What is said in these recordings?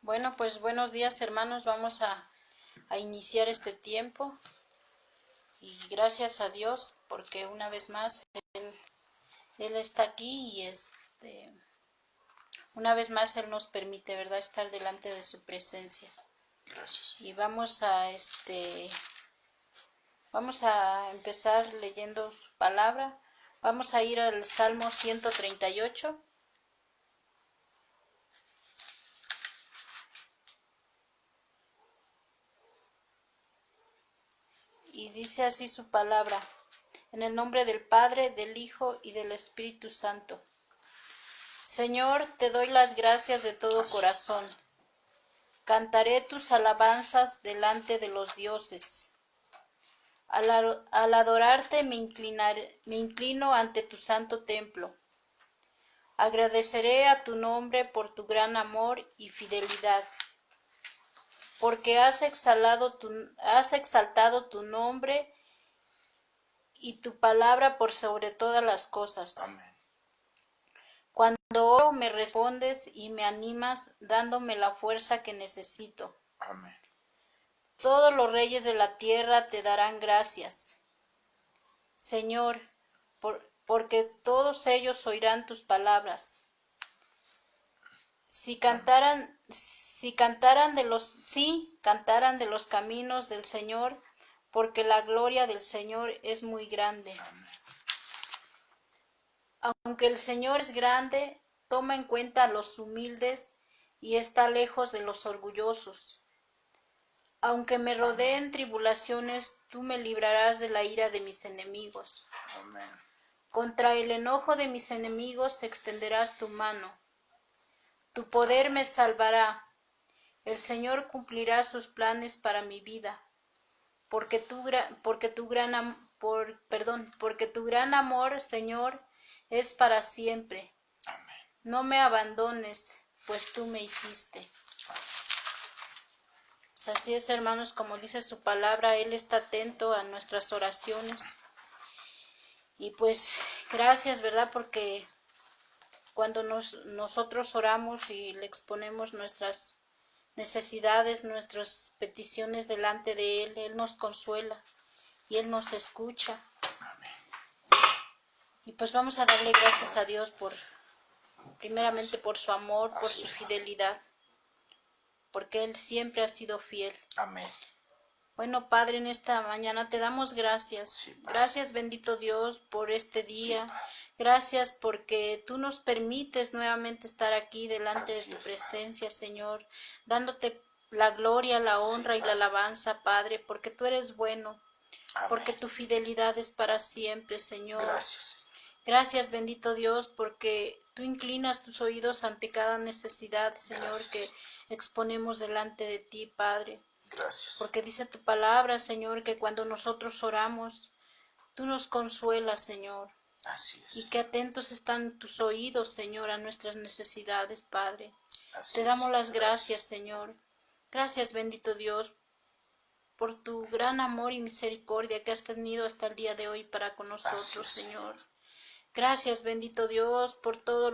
Bueno, pues buenos días, hermanos. Vamos a iniciar este tiempo y gracias a Dios porque una vez más Él está aquí y una vez más Él nos permite, ¿verdad?, estar delante de su presencia. Gracias. Y vamos a empezar leyendo su palabra. Vamos a ir al Salmo 138. Y dice así su palabra: en el nombre del Padre, del Hijo y del Espíritu Santo. Señor, te doy las gracias de todo corazón. Cantaré tus alabanzas delante de los dioses. Al adorarte me inclino ante tu santo templo. Agradeceré a tu nombre por tu gran amor y fidelidad, porque has exaltado tu nombre y tu palabra por sobre todas las cosas. Amén. Cuando oro me respondes y me animas, dándome la fuerza que necesito. Amén. Todos los reyes de la tierra te darán gracias, Señor, porque todos ellos oirán tus palabras. Cantaran de los caminos del Señor, porque la gloria del Señor es muy grande. Amén. Aunque el Señor es grande, toma en cuenta a los humildes y está lejos de los orgullosos. Aunque me rodeen tribulaciones, tú me librarás de la ira de mis enemigos. Amén. Contra el enojo de mis enemigos extenderás tu mano. Tu poder me salvará. El Señor cumplirá sus planes para mi vida, porque tu gran amor, Señor, es para siempre. Amén. No me abandones, pues tú me hiciste. Pues así es, hermanos, como dice su palabra, Él está atento a nuestras oraciones. Y pues gracias, ¿verdad? Porque cuando nosotros oramos y le exponemos nuestras necesidades, nuestras peticiones delante de Él, Él nos consuela y Él nos escucha. Amén. Y pues vamos a darle gracias a Dios primeramente por su amor, por su fidelidad, porque Él siempre ha sido fiel. Amén. Bueno, Padre, en esta mañana te damos gracias. Sí, Gracias, bendito Dios, por este día. Sí, Gracias porque tú nos permites nuevamente estar aquí delante Así de tu es, presencia, Señor, dándote la gloria, la honra y la alabanza, Padre, porque tú eres bueno, Amén. porque tu fidelidad es para siempre, Señor. Gracias. Gracias, bendito Dios, porque tú inclinas tus oídos ante cada necesidad, Señor, Gracias. que exponemos delante de ti, Padre. Gracias. Porque dice tu palabra, Señor, que cuando nosotros oramos, tú nos consuelas, Señor. Así es. Y que atentos están tus oídos, Señor, a nuestras necesidades, Padre. Así Te damos es. las gracias, Señor. Gracias, bendito Dios, por tu gran amor y misericordia que has tenido hasta el día de hoy para con nosotros, Señor. Gracias, bendito Dios, por todo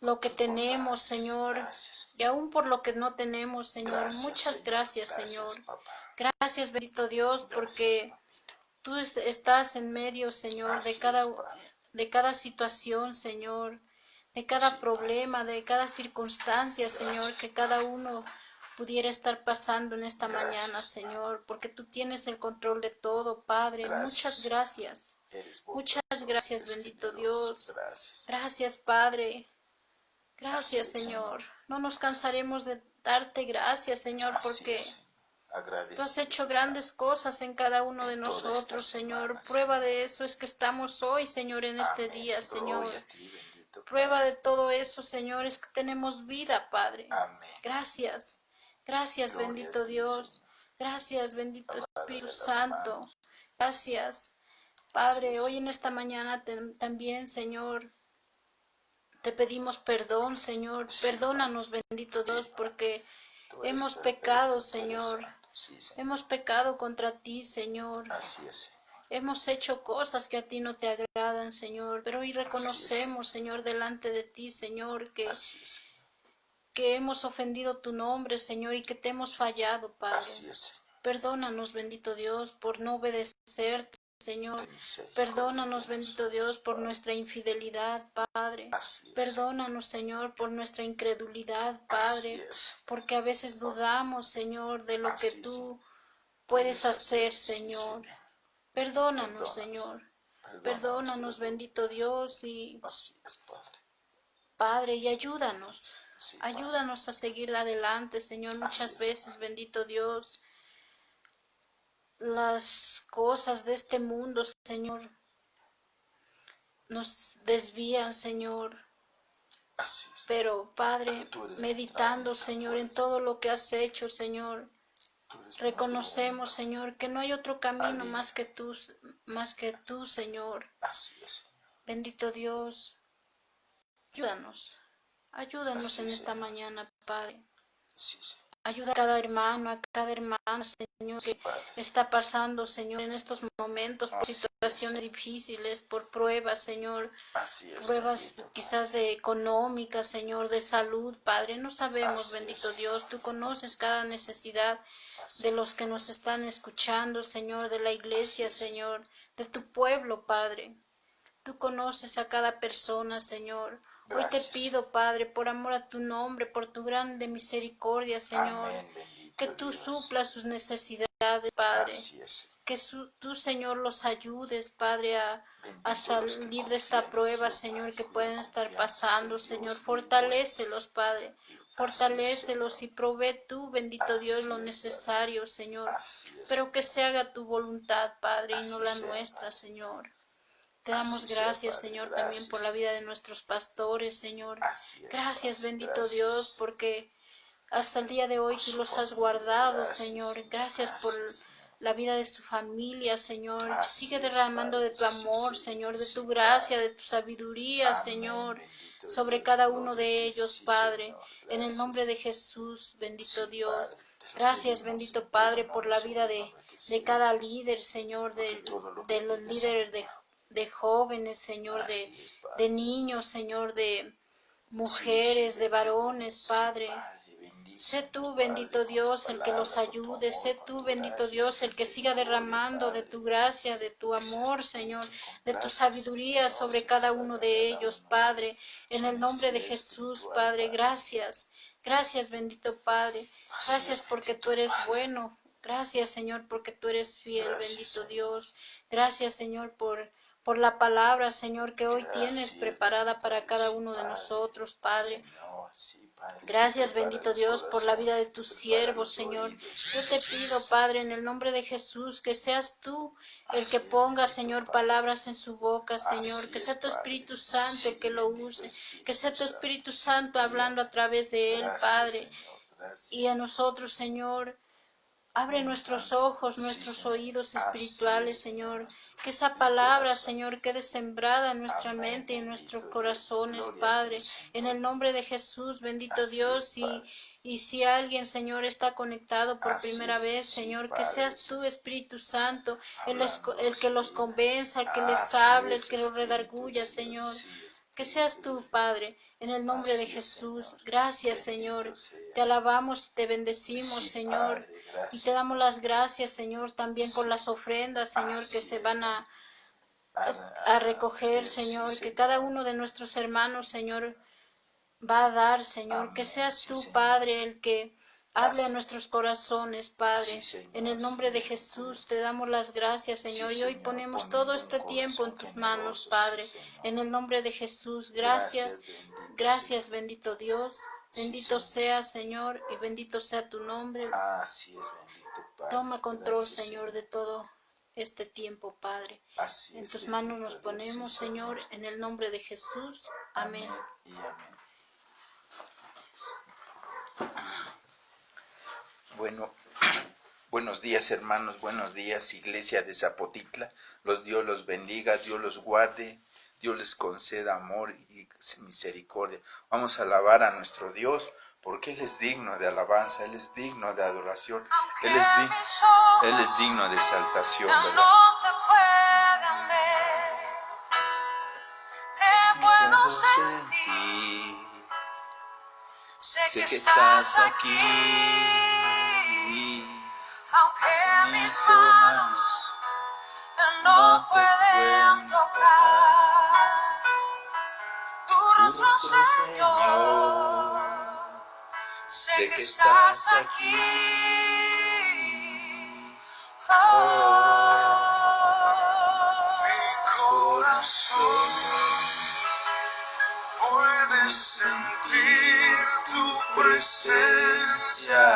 lo que tenemos, Señor, Gracias. y aún por lo que no tenemos, Señor. Gracias, Muchas Señor. gracias, Señor. Papá. Gracias, bendito Dios, porque tú estás en medio, Señor, Así de cada situación, Señor, de cada problema, de cada circunstancia, Señor, que cada uno pudiera estar pasando en esta mañana, Señor, porque tú tienes el control de todo, Padre. Muchas gracias. Muchas gracias, bendito Dios. Gracias, Padre. Gracias, Señor. No nos cansaremos de darte gracias, Señor, porque tú has hecho grandes cosas en cada uno de nosotros, Señor. Prueba de eso es que estamos hoy, Señor, en este día, Señor. Prueba de todo eso, Señor, es que tenemos vida, Padre. Gracias. Gracias, bendito Dios. Gracias, bendito Espíritu Santo. Gracias, Padre. Hoy en esta mañana también, Señor, te pedimos perdón, Señor. Perdónanos, bendito Dios, porque hemos pecado, Señor. Hemos pecado contra ti, Señor. Así es. Hemos hecho cosas que a ti no te agradan, Señor. Pero hoy reconocemos, Señor, delante de ti, Señor, que que hemos ofendido tu nombre, Señor, y que te hemos fallado, Padre. Así es, Señor. Perdónanos, bendito Dios, por no obedecerte, Señor. Ten misericordia Perdónanos, de bendito nosotros, Dios, por Padre. nuestra infidelidad, Padre. Así es. Perdónanos, Señor, por nuestra incredulidad, Así Padre, es. porque a veces dudamos, Señor, de lo que Así, tú Señor, puedes hacer, sí, Señor. Señor. Perdónanos, Perdónanos, Señor. Perdónanos, Perdónanos, Dios. bendito Dios, y Así es, Padre. Padre, y ayúdanos. Sí, Padre. Ayúdanos a seguir adelante, Señor. Muchas Así es, veces, Padre. bendito Dios, las cosas de este mundo, Señor, nos desvían, Señor. Así es. Pero, Padre, Tú eres meditando, nuestra Señor, en fuerza. todo lo que has hecho, Señor, Tú eres reconocemos, nuestro Señor, que no hay otro camino alivio. más que tú, Señor. Así es, Señor. Bendito Dios, ayúdanos. Ayúdanos Así en es, esta Señor. mañana, Padre. Sí, Señor. Ayuda a cada hermano, a cada hermana, Señor, Sí, que Padre. está pasando, Señor, en estos momentos por Así es, situaciones difíciles, por pruebas, Señor, Así es, pruebas bendito quizás de económicas, Señor, de salud, Padre. No sabemos, Así es, bendito Señor. Dios, tú conoces cada necesidad Así de los que nos están escuchando, Señor, de la iglesia, Así es. Señor, de tu pueblo, Padre. Tú conoces a cada persona, Señor. Hoy te Gracias. pido, Padre, por amor a tu nombre, por tu grande misericordia, Señor, Amén, bendito que tú Dios. suplas sus necesidades, Padre. Así es. Que tú, Señor, los ayudes, Padre, a Bendito los que salir de esta confían en prueba, Jehová, Señor, que cuya pueden estar confianza pasando, es en Señor. Dios Fortalécelos, Padre. Así es, Fortalécelos y Señor. provee tú, bendito Dios, Así lo es, necesario, Señor. Así es. Pero que se haga tu voluntad, Padre, y no Así la sea, nuestra, Padre. Señor. Te damos Así sea, gracias, Padre, Señor, gracias. también por la vida de nuestros pastores, Señor. Así es, Gracias, Padre, bendito gracias. Dios, porque hasta el día de hoy Por tú su los has familia, guardado, gracias, Señor. Gracias por gracias, Señor. la vida de su familia, Señor. Así Sigue es, derramando Padre, de tu amor, sí, Señor, de sí, tu gracia, Padre. de tu sabiduría, Amén, Señor, bendito sobre Dios, cada gloria uno a de ti, ellos, sí, Padre. Señor, En el nombre gracias. de Jesús, bendito Sí, Dios. Padre, te lo Gracias, pedimos bendito en tu Padre, por la hermoso vida nombre que de sí, cada líder, Señor, porque todo lo de que los pides, líderes Señor. de jóvenes, Señor, Así es, Padre. de niños, Señor, de Sí, mujeres, sí, de bendito varones, Dios, Padre. Padre, bendice, Sé tú, Padre, bendito con tu Dios, el que los palabra, con tu ayude. amor, Sé con tú, tu bendito gracia, Dios, tu el que siga misericordia, derramando de Padre. tu gracia, de tu Que seas amor, tú Señor, quien de tu complazcas, sabiduría Señor, sobre cada uno satisfaga a de cada ellos, uno Padre. En su el nombre de necesidad Jesús, espiritual, Padre, Padre. gracias. Gracias, bendito Padre. Así Gracias es, porque bendito tú eres Padre. bueno. Gracias, Señor, porque tú eres fiel, Gracias, bendito Señor. Dios. Gracias, Señor, por la palabra, Señor, que hoy tienes Gracias, preparada bendito para Dios, cada sí, uno de Padre. nosotros, Padre. Señor, sí, Padre, que Gracias, prepara bendito los Dios, por la vida de corazones, tus que prepara siervos, los Señor. oídos, Yo te pido, Señor. Padre, en el nombre de Jesús, que seas tú el Así que es, ponga, bendito Señor, Padre. palabras en su boca, Señor. Así Que es, sea tu Padre. Espíritu Santo el Sí, que lo bendito use. Espíritu Que sea tu Santo. Espíritu Sí, Santo hablando a guíame. través de él, Gracias, Padre. Señor. Y a Gracias. nosotros, Señor. Abre nuestros Ministrancia. ojos, Sí, nuestros Señor. oídos Así espirituales, es, Señor. Señor. Nuestro Que esa mi palabra, corazón. Señor, quede sembrada en nuestra Amén, mente y en bendito nuestros Dios. corazones, Gloria a ti, Padre. En Señor. el nombre de Jesús, bendito Así Dios. es, Padre. Y si alguien, Señor, está conectado por Así primera es, vez, sí, Señor, que Padre, seas tú, Espíritu Santo, hablando el que su los vida. convenza, el que les Así hable, el es, que los Espíritu redarguya, de Dios, Señor. sí, Que Espíritu seas de tú, Dios. Padre, en el nombre de Así es, Jesús. Señor. Gracias, Bendito Señor. seas. Te alabamos y te bendecimos, Sí, Señor. Padre, Y te gracias. damos las gracias, Señor, también por Sí, las ofrendas, Señor, que así se es. van a recoger, Sí, Señor. Que Señor. cada uno de nuestros hermanos, Señor, va a dar, Señor. Que Amén, seas sí, tú, Señor. Padre, el que hable a Así. nuestros corazones, Padre. Sí, Señor, En el nombre de sí, Jesús te damos las gracias, Sí, Señor. Y hoy Señor, ponemos poniendo todo un este tiempo en corazón tus manos, generoso, Padre. sí, Señor. En el nombre de Jesús, Gracias, gracias. bendito Gracias, Señor. bendito Dios. Sí, Bendito Señor. sea, Señor, y bendito sea tu nombre. Así es, bendito Padre. Toma control, Gracias, Señor, de todo este tiempo, Padre. Así En es, tus manos bendito nos Dios, sí, ponemos, Señor, en el nombre de Jesús. Amén. Amén y amén. Bueno, buenos días, hermanos, buenos días, iglesia de Zapotitla. Dios los bendiga, Dios los guarde, Dios les conceda amor y misericordia. Vamos a alabar a nuestro Dios porque Él es digno de alabanza, Él es digno de adoración, Él es digno de exaltación, ¿verdad? No te puedan ver, te puedo sentir. sé que estás aquí, aunque mis manos no pueden tocar tu rostro, Señor. Sé que estás aquí. Mi corazón puede sentir tu presencia.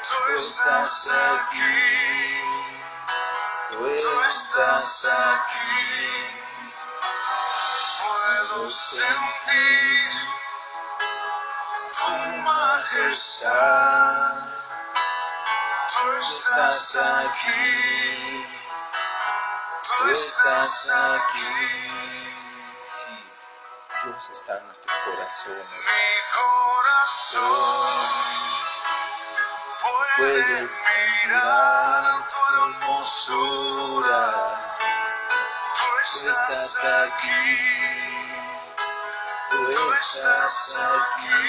Tú estás aquí. Tú estás aquí. Puedo sentir tu majestad. Tú estás aquí. Tú estás aquí. Sí, Dios está en nuestro corazón. Mi corazón puede mirar tu hermosura. Tú estás aquí. Tú estás aquí.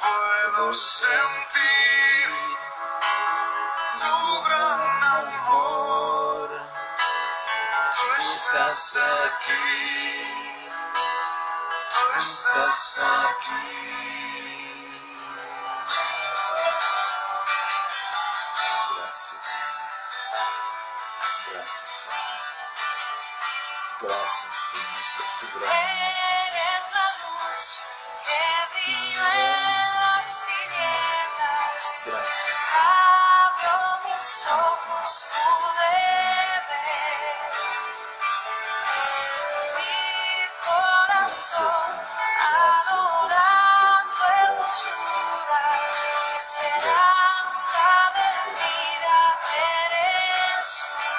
Puedo sentir tu gran amor. Tú estás aquí. Tú estás aquí. Gracias, Señor. Gracias, Señor. Gracias, Señor, por tu gran amor. Eres la luz que brilla en las tinieblas. Gracias. Abrió mis ojos, pude ver. Mi corazón adora tu hermosura. Esperanza de vida eres tú.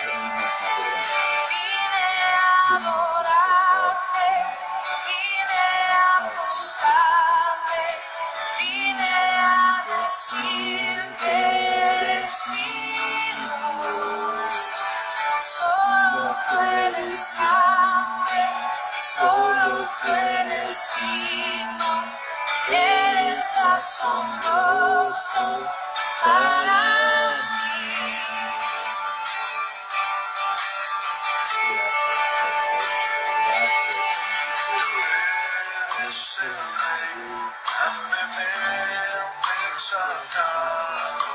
Venimos a adorar. Vine a adorarte, vine a buscarte, vine a decir que eres mi Dios. Solo tú eres grande, solo tú eres digno, eres asombroso para mí. Gracias, Señor. Gracias, Eres el Rey, grandemente exaltado.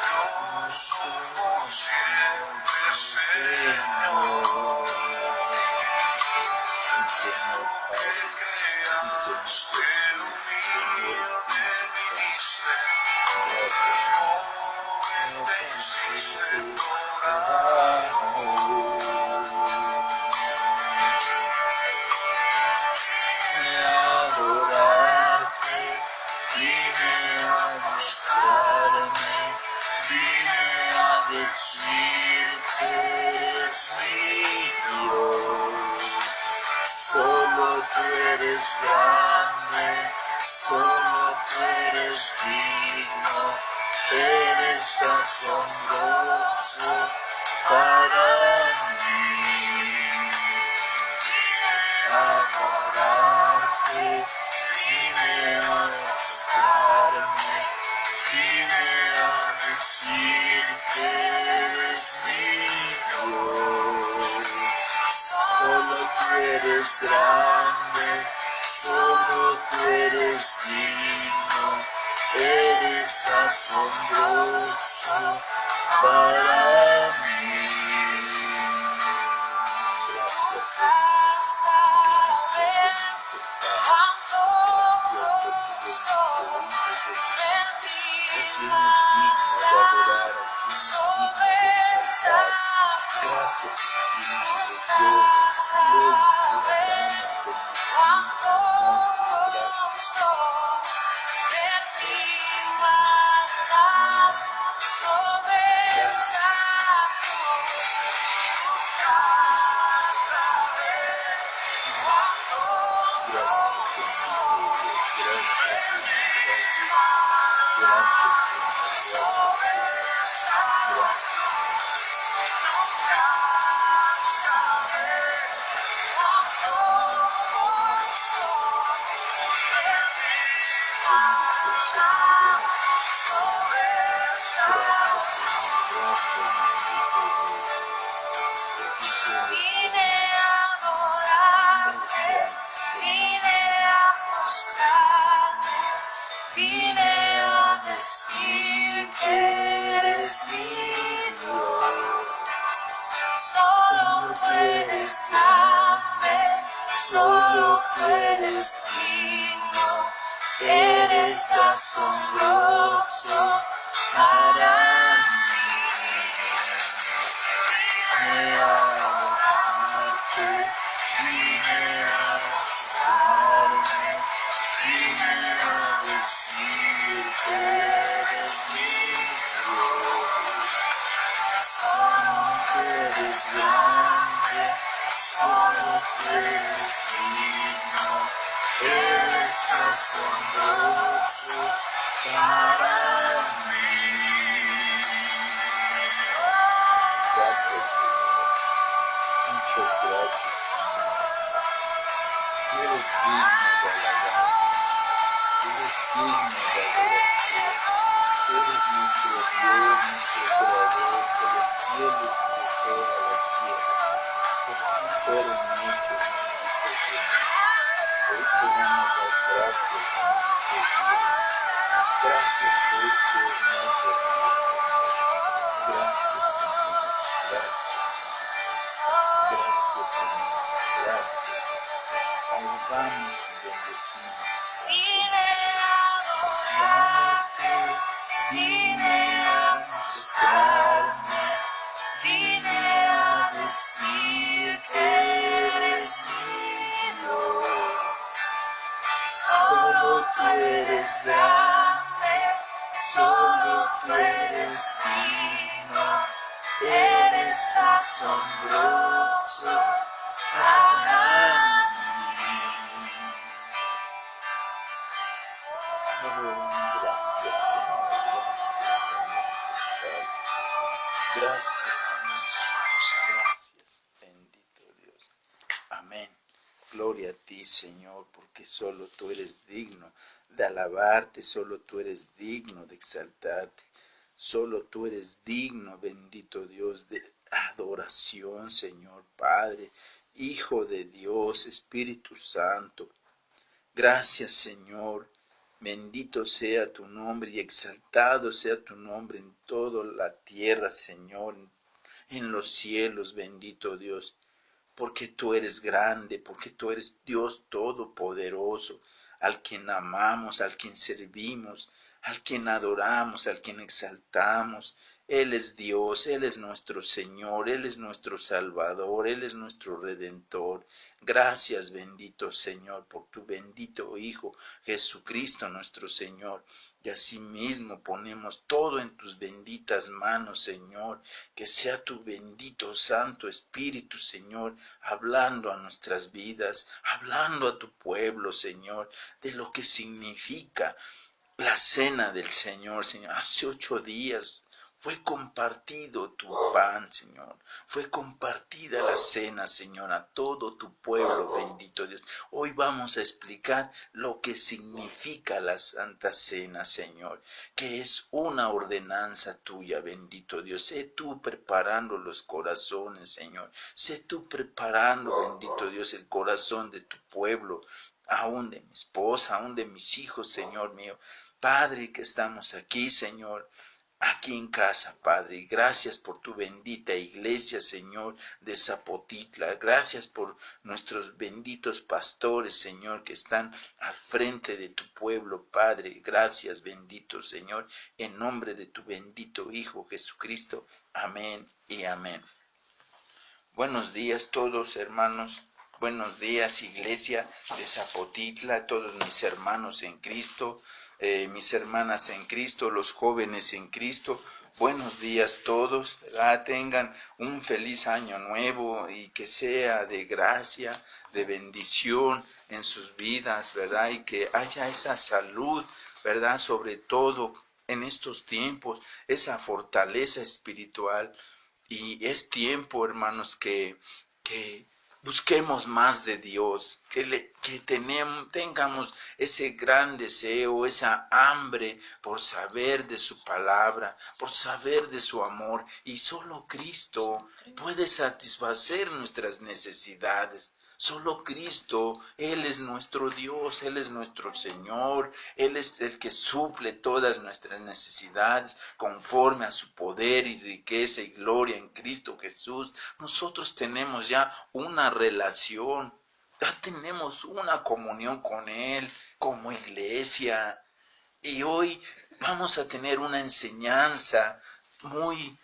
Yo somos siempre, Señor. Señor Que Padre. creamos el humilde viniste. Gracias, Señor. Joven te hiciste tocar. Vine a adorarte, vine a mostrarme, vine a decir que eres mi Dios. Solo tú eres grande, solo tú eres digno, eres asombroso para mí. Adorarte, vine a mostrarme, vine a decir que eres mi Dios. Solo tú eres grande, solo vine a adorar, vine a mostrarme, vine a decir que eres mi Dios. Solo tú eres grande, solo tú eres digno, eres asombroso para mí. Vine a adorarte, vine a mostrarme, vine a decir que eres mi Dios. Solo tú eres grande, solo tú eres digno, eres asombroso para mí. Gracias, Señor. Muchas gracias, Señor. Tú eres digno de alabanza, tú eres digno de adoración, tú eres nuestro Dios, nuestro Creador de los cielos y de toda la tierra. Por ti fueron hechos, bendito Señor. Hoy te damos las gracias, bendito Dios. Gracias por este hermoso día, Señor. Gracias, Señor. Gracias, Señor. Gracias, Señor. Gracias. Alabamos y bendecimos. Vine a Adorarte, vine a mostrarme, vine a decir que eres mi Dios. Solo tú eres grande, solo tú eres digno, eres asombroso para mí. Oh, gracias, Señor, gracias, Padre. Gracias, Señor, gracias, bendito Dios. Amén. Gloria a ti, Señor, porque solo tú eres digno de alabarte, solo tú eres digno de exaltarte, solo tú eres digno, bendito Dios, de adoración, Señor, Padre, Hijo de Dios, Espíritu Santo. Gracias, Señor. Bendito sea tu nombre y exaltado sea tu nombre en toda la tierra, Señor, en los cielos, bendito Dios. Porque tú eres grande, porque tú eres Dios todopoderoso, al quien amamos, al quien servimos, al quien adoramos, al quien exaltamos. Él es Dios, Él es nuestro Señor, Él es nuestro Salvador, Él es nuestro Redentor. Gracias, bendito Señor, por tu bendito Hijo, Jesucristo nuestro Señor. Y asimismo ponemos todo en tus benditas manos, Señor. Que sea tu bendito Santo Espíritu, Señor, hablando a nuestras vidas, hablando a tu pueblo, Señor, de lo que significa la cena del Señor, Señor. Hace 8 días fue compartido tu pan, Señor. Fue compartida la cena, Señor, a todo tu pueblo, bendito Dios. Hoy vamos a explicar lo que significa la Santa Cena, Señor, que es una ordenanza tuya, bendito Dios. Sé tú preparando los corazones, Señor. Sé tú preparando, bendito Dios, el corazón de tu pueblo, aún de mi esposa, aún de mis hijos, Señor mío. Padre, que estamos aquí, Señor, aquí en casa, Padre. Gracias por tu bendita iglesia, Señor, de Zapotitla. Gracias por nuestros benditos pastores, Señor, que están al frente de tu pueblo, Padre. Gracias, bendito Señor, en nombre de tu bendito Hijo Jesucristo. Amén y amén. Buenos días todos, hermanos. Buenos días, iglesia de Zapotitla, todos mis hermanos en Cristo, mis hermanas en Cristo, los jóvenes en Cristo. Buenos días todos, ¿verdad? Tengan un feliz año nuevo y que sea de gracia, de bendición en sus vidas, ¿verdad? Y que haya esa salud, ¿verdad? Sobre todo en estos tiempos, esa fortaleza espiritual. Y es tiempo, hermanos, que busquemos más de Dios, tengamos ese gran deseo, esa hambre por saber de su palabra, por saber de su amor. Y solo Cristo puede satisfacer nuestras necesidades. Solo Cristo, Él es nuestro Dios, Él es nuestro Señor, Él es el que suple todas nuestras necesidades conforme a su poder y riqueza y gloria en Cristo Jesús. Nosotros tenemos ya una relación, ya tenemos una comunión con Él como iglesia. Y hoy vamos a tener una enseñanza muy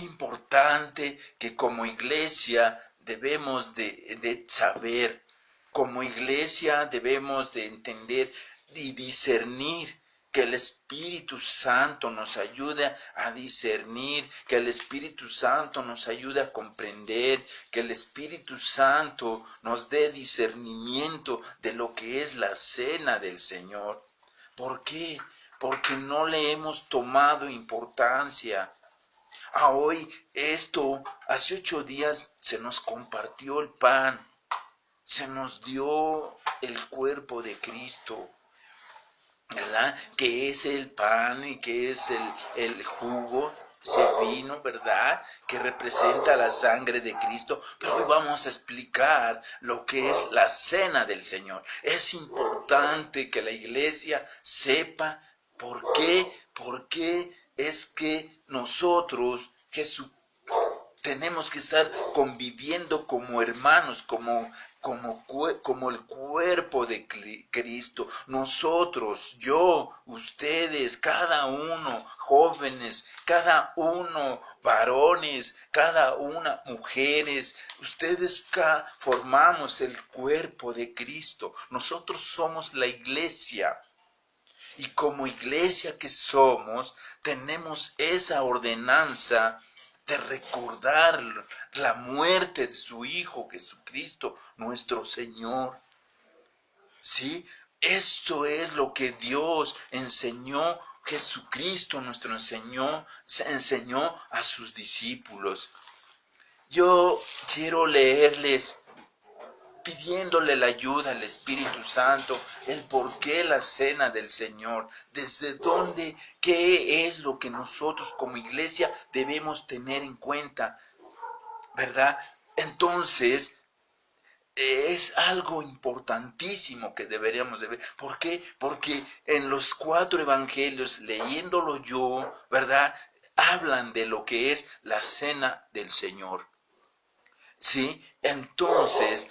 importante que como iglesia debemos de saber. Como iglesia debemos de entender y discernir, que el Espíritu Santo nos ayude a discernir, que el Espíritu Santo nos ayude a comprender, que el Espíritu Santo nos dé discernimiento de lo que es la cena del Señor. ¿Por qué? Porque no le hemos tomado importancia. Hoy hace 8 días se nos compartió el pan, se nos dio el cuerpo de Cristo, ¿verdad? Que es el pan y que es el jugo, ese vino, ¿verdad? Que representa la sangre de Cristo. Pero hoy vamos a explicar lo que es la cena del Señor. Es importante que la iglesia sepa por qué es que nosotros, tenemos que estar conviviendo como hermanos, como el cuerpo de Cristo. Nosotros, yo, ustedes, cada uno, jóvenes, cada uno, varones, cada una, mujeres, ustedes formamos el cuerpo de Cristo. Nosotros somos la iglesia. Y como iglesia que somos, tenemos esa ordenanza de recordar la muerte de su Hijo Jesucristo, nuestro Señor. ¿Sí? Esto es lo que Dios enseñó, Jesucristo enseñó a sus discípulos. Yo quiero leerles, pidiéndole la ayuda al Espíritu Santo, el por qué la cena del Señor, desde dónde, qué es lo que nosotros como iglesia debemos tener en cuenta, ¿verdad? Entonces, es algo importantísimo que deberíamos de ver. ¿Por qué? Porque en los 4 evangelios, leyéndolo yo, ¿verdad?, hablan de lo que es la cena del Señor. ¿Sí? Entonces,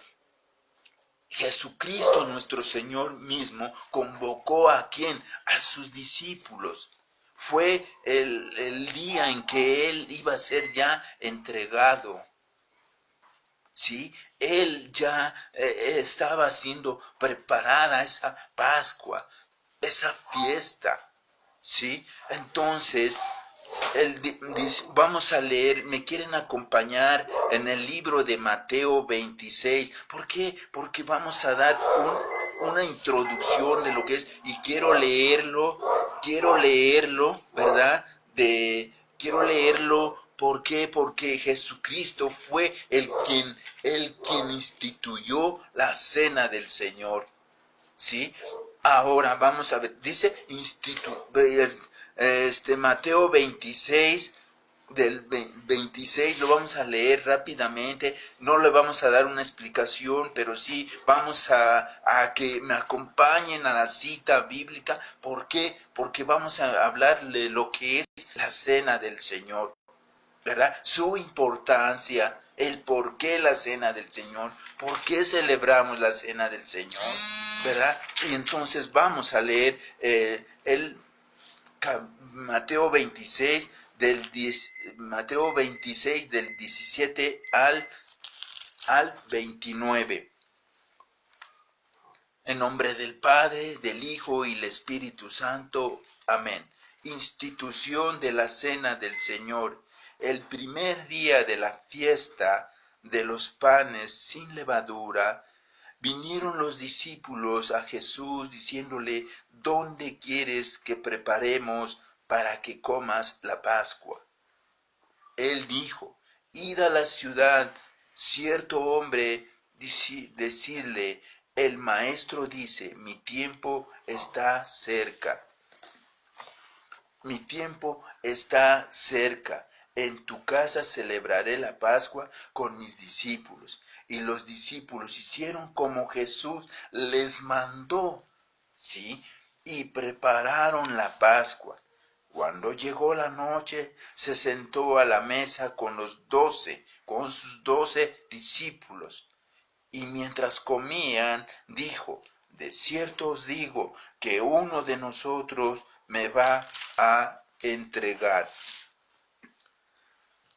Jesucristo nuestro Señor mismo convocó ¿a quién? A sus discípulos. Fue el día en que Él iba a ser ya entregado. ¿Sí? Él ya estaba siendo preparada esa Pascua, esa fiesta. ¿Sí? Entonces, vamos a leer, me quieren acompañar en el libro de Mateo 26. ¿Por qué? Porque vamos a dar una introducción de lo que es, y quiero leerlo, ¿verdad? Quiero leerlo, ¿por qué? Porque Jesucristo fue el quien instituyó la cena del Señor. ¿Sí? Ahora vamos a ver, dice Mateo 26, del 26, lo vamos a leer rápidamente, no le vamos a dar una explicación, pero sí vamos a que me acompañen a la cita bíblica. ¿Por qué? Porque vamos a hablar de lo que es la cena del Señor, ¿verdad? Su importancia, el por qué la cena del Señor, por qué celebramos la cena del Señor, ¿verdad? Y entonces vamos a leer Mateo 26 del 17 al 29. En nombre del Padre, del Hijo y del Espíritu Santo. Amén. Institución de la cena del Señor. El primer día de la fiesta de los panes sin levadura, vinieron los discípulos a Jesús diciéndole: ¿dónde quieres que preparemos para que comas la Pascua? Él dijo: id a la ciudad, cierto hombre, decidle, el maestro dice, mi tiempo está cerca. Mi tiempo está cerca. En tu casa celebraré la Pascua con mis discípulos. Y los discípulos hicieron como Jesús les mandó, ¿sí? Y prepararon la Pascua. Cuando llegó la noche, se sentó a la mesa con sus 12 discípulos. Y mientras comían, dijo, de cierto os digo que uno de nosotros me va a entregar.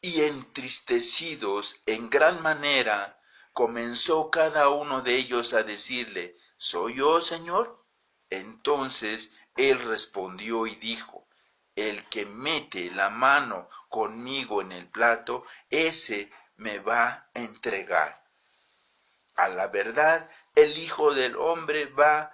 Y entristecidos en gran manera, comenzó cada uno de ellos a decirle, ¿soy yo, Señor? Entonces él respondió y dijo, el que mete la mano conmigo en el plato, ese me va a entregar. A la verdad, el Hijo del Hombre va,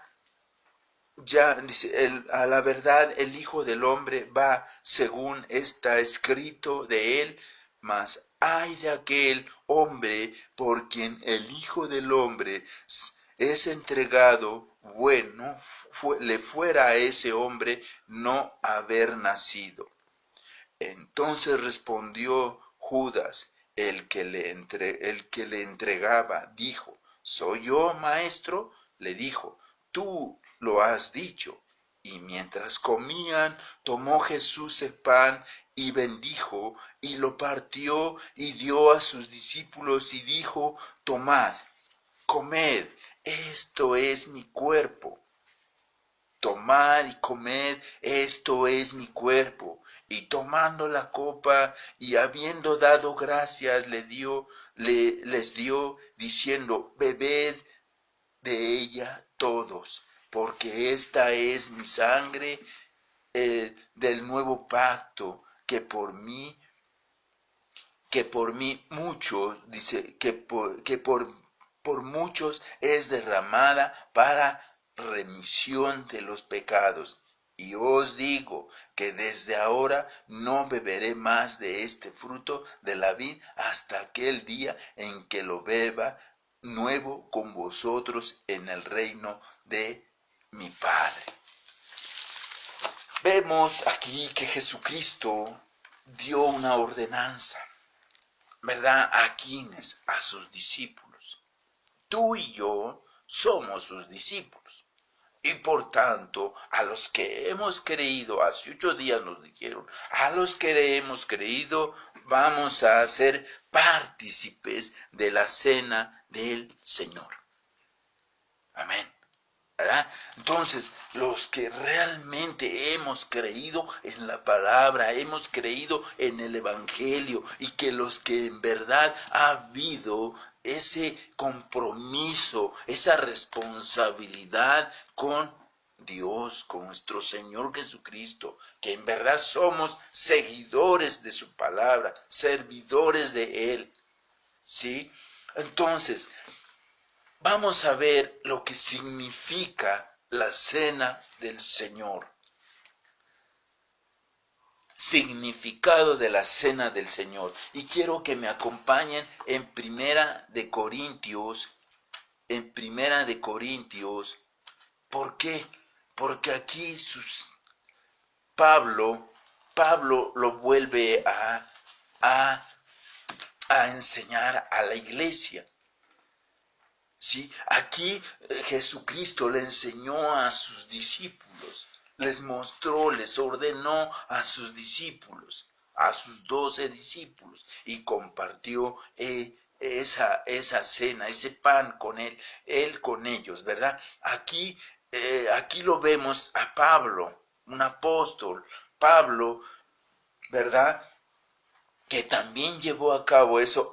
a la verdad, el Hijo del Hombre va según está escrito de él, mas ay de aquel hombre por quien el Hijo del Hombre es entregado, bueno, le fuera a ese hombre no haber nacido. Entonces respondió Judas, el que le entregaba, dijo, ¿soy yo, maestro? Le dijo, tú lo has dicho. Y mientras comían, tomó Jesús el pan y bendijo, y lo partió y dio a sus discípulos y dijo, tomad, comed, esto es mi cuerpo. Tomad y comed, esto es mi cuerpo. Y tomando la copa y habiendo dado gracias, les dio, diciendo, bebed de ella todos, porque esta es mi sangre del nuevo pacto, que por mí muchos, dice, que por muchos es derramada para remisión de los pecados. Y os digo que desde ahora no beberé más de este fruto de la vid hasta aquel día en que lo beba nuevo con vosotros en el reino de mi Padre. Vemos aquí que Jesucristo dio una ordenanza, ¿verdad? ¿A quiénes? A sus discípulos. Tú y yo somos sus discípulos. Y por tanto, a los que hemos creído, hace 8 días nos dijeron, a los que hemos creído, vamos a ser partícipes de la cena del Señor. Amén. ¿Verdad? Entonces, los que realmente hemos creído en la palabra, hemos creído en el Evangelio, y que los que en verdad ha habido ese compromiso, esa responsabilidad con Dios, con nuestro Señor Jesucristo, que en verdad somos seguidores de su palabra, servidores de Él, ¿sí? Entonces, vamos a ver lo que significa la cena del Señor. Significado de la cena del Señor. Y quiero que me acompañen en Primera de Corintios. ¿Por qué? Porque aquí Pablo lo vuelve a enseñar a la iglesia. ¿Sí? Aquí Jesucristo le enseñó a sus discípulos, les mostró, les ordenó a sus discípulos, a sus 12 discípulos, y compartió esa cena, ese pan con él con ellos, ¿verdad? Aquí lo vemos a Pablo, un apóstol, Pablo, ¿verdad? Que también llevó a cabo eso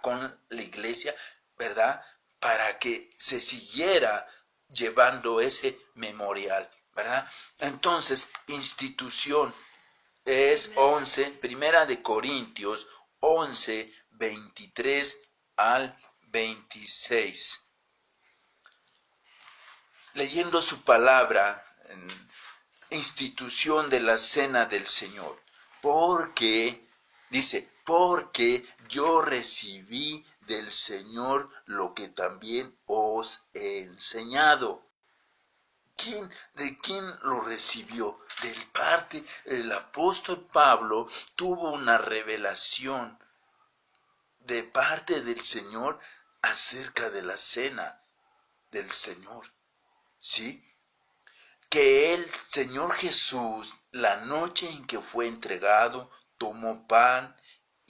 con la iglesia, ¿verdad? Para que se siguiera llevando ese memorial, ¿verdad? Entonces, institución es 1 de Corintios 11, 23 al 26. Leyendo su palabra, institución de la cena del Señor, porque dice, porque yo recibí del Señor lo que también os he enseñado. ¿De quién lo recibió? Del parte, el apóstol Pablo tuvo una revelación de parte del Señor acerca de la cena del Señor, ¿sí? Que el Señor Jesús, la noche en que fue entregado, tomó pan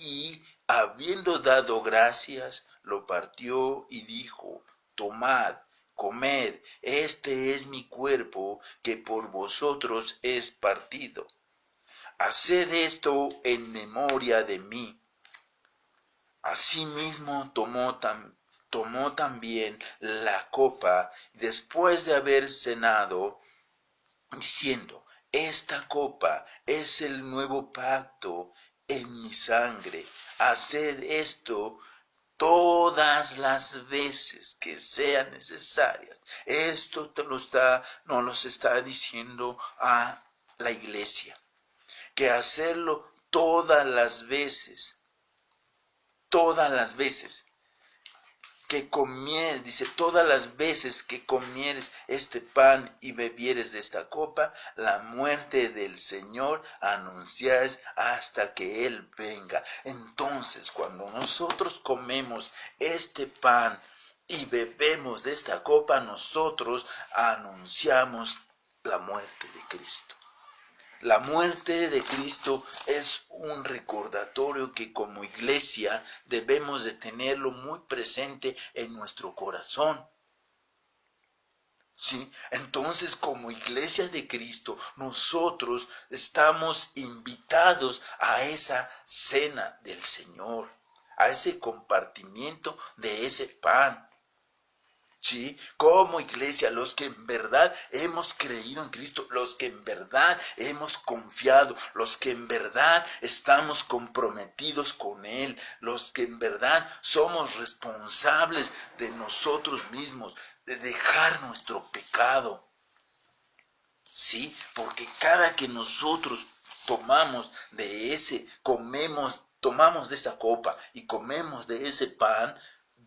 y, habiendo dado gracias, lo partió y dijo: tomad, comed, este es mi cuerpo que por vosotros es partido. Haced esto en memoria de mí. Asimismo tomó también la copa después de haber cenado, diciendo: esta copa es el nuevo pacto en mi sangre. Haced esto todas las veces que sean necesarias. Esto nos lo está diciendo a la iglesia, que hacerlo todas las veces que comieres, dice, todas las veces que comieres este pan y bebieres de esta copa, la muerte del Señor anunciáis hasta que Él venga. Entonces, cuando nosotros comemos este pan y bebemos de esta copa, nosotros anunciamos la muerte de Cristo. La muerte de Cristo es un recordatorio que como iglesia debemos de tenerlo muy presente en nuestro corazón. ¿Sí? Entonces, como iglesia de Cristo, nosotros estamos invitados a esa cena del Señor, a ese compartimiento de ese pan. ¿Sí? Como iglesia, los que en verdad hemos creído en Cristo, los que en verdad hemos confiado, los que en verdad estamos comprometidos con Él, los que en verdad somos responsables de nosotros mismos, de dejar nuestro pecado. ¿Sí? Porque cada que nosotros tomamos de tomamos de esa copa y comemos de ese pan,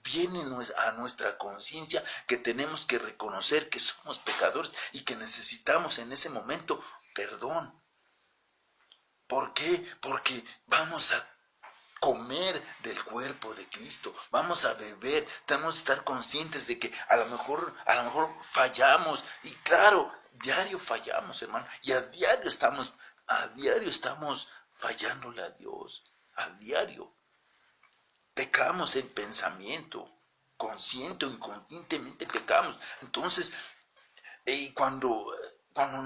viene a nuestra conciencia que tenemos que reconocer que somos pecadores y que necesitamos en ese momento perdón. ¿Por qué? Porque vamos a comer del cuerpo de Cristo, vamos a beber, tenemos que estar conscientes de que a lo mejor fallamos, y claro, diario fallamos, hermano, y a diario estamos fallándole a Dios, a diario. Pecamos en pensamiento, consciente o inconscientemente pecamos. Entonces, cuando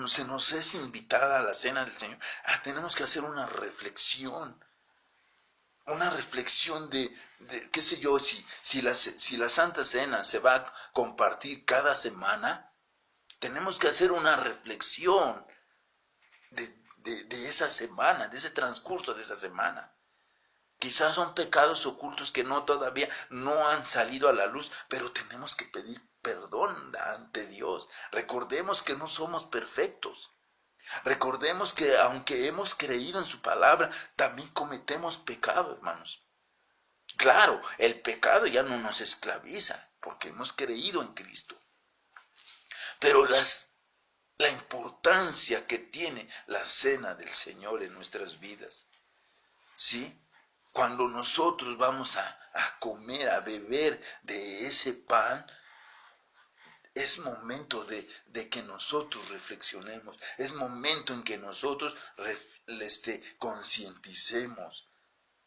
se nos es invitada a la cena del Señor, tenemos que hacer una reflexión de qué sé yo, si la Santa Cena se va a compartir cada semana, tenemos que hacer una reflexión de esa semana, de ese transcurso de esa semana. Quizás son pecados ocultos que todavía no han salido a la luz, pero tenemos que pedir perdón ante Dios. Recordemos que no somos perfectos. Recordemos que aunque hemos creído en su palabra, también cometemos pecado, hermanos. Claro, el pecado ya no nos esclaviza, porque hemos creído en Cristo. Pero la importancia que tiene la cena del Señor en nuestras vidas, ¿sí? Cuando nosotros vamos a comer, a beber de ese pan, es momento de que nosotros reflexionemos, es momento en que nosotros concienticemos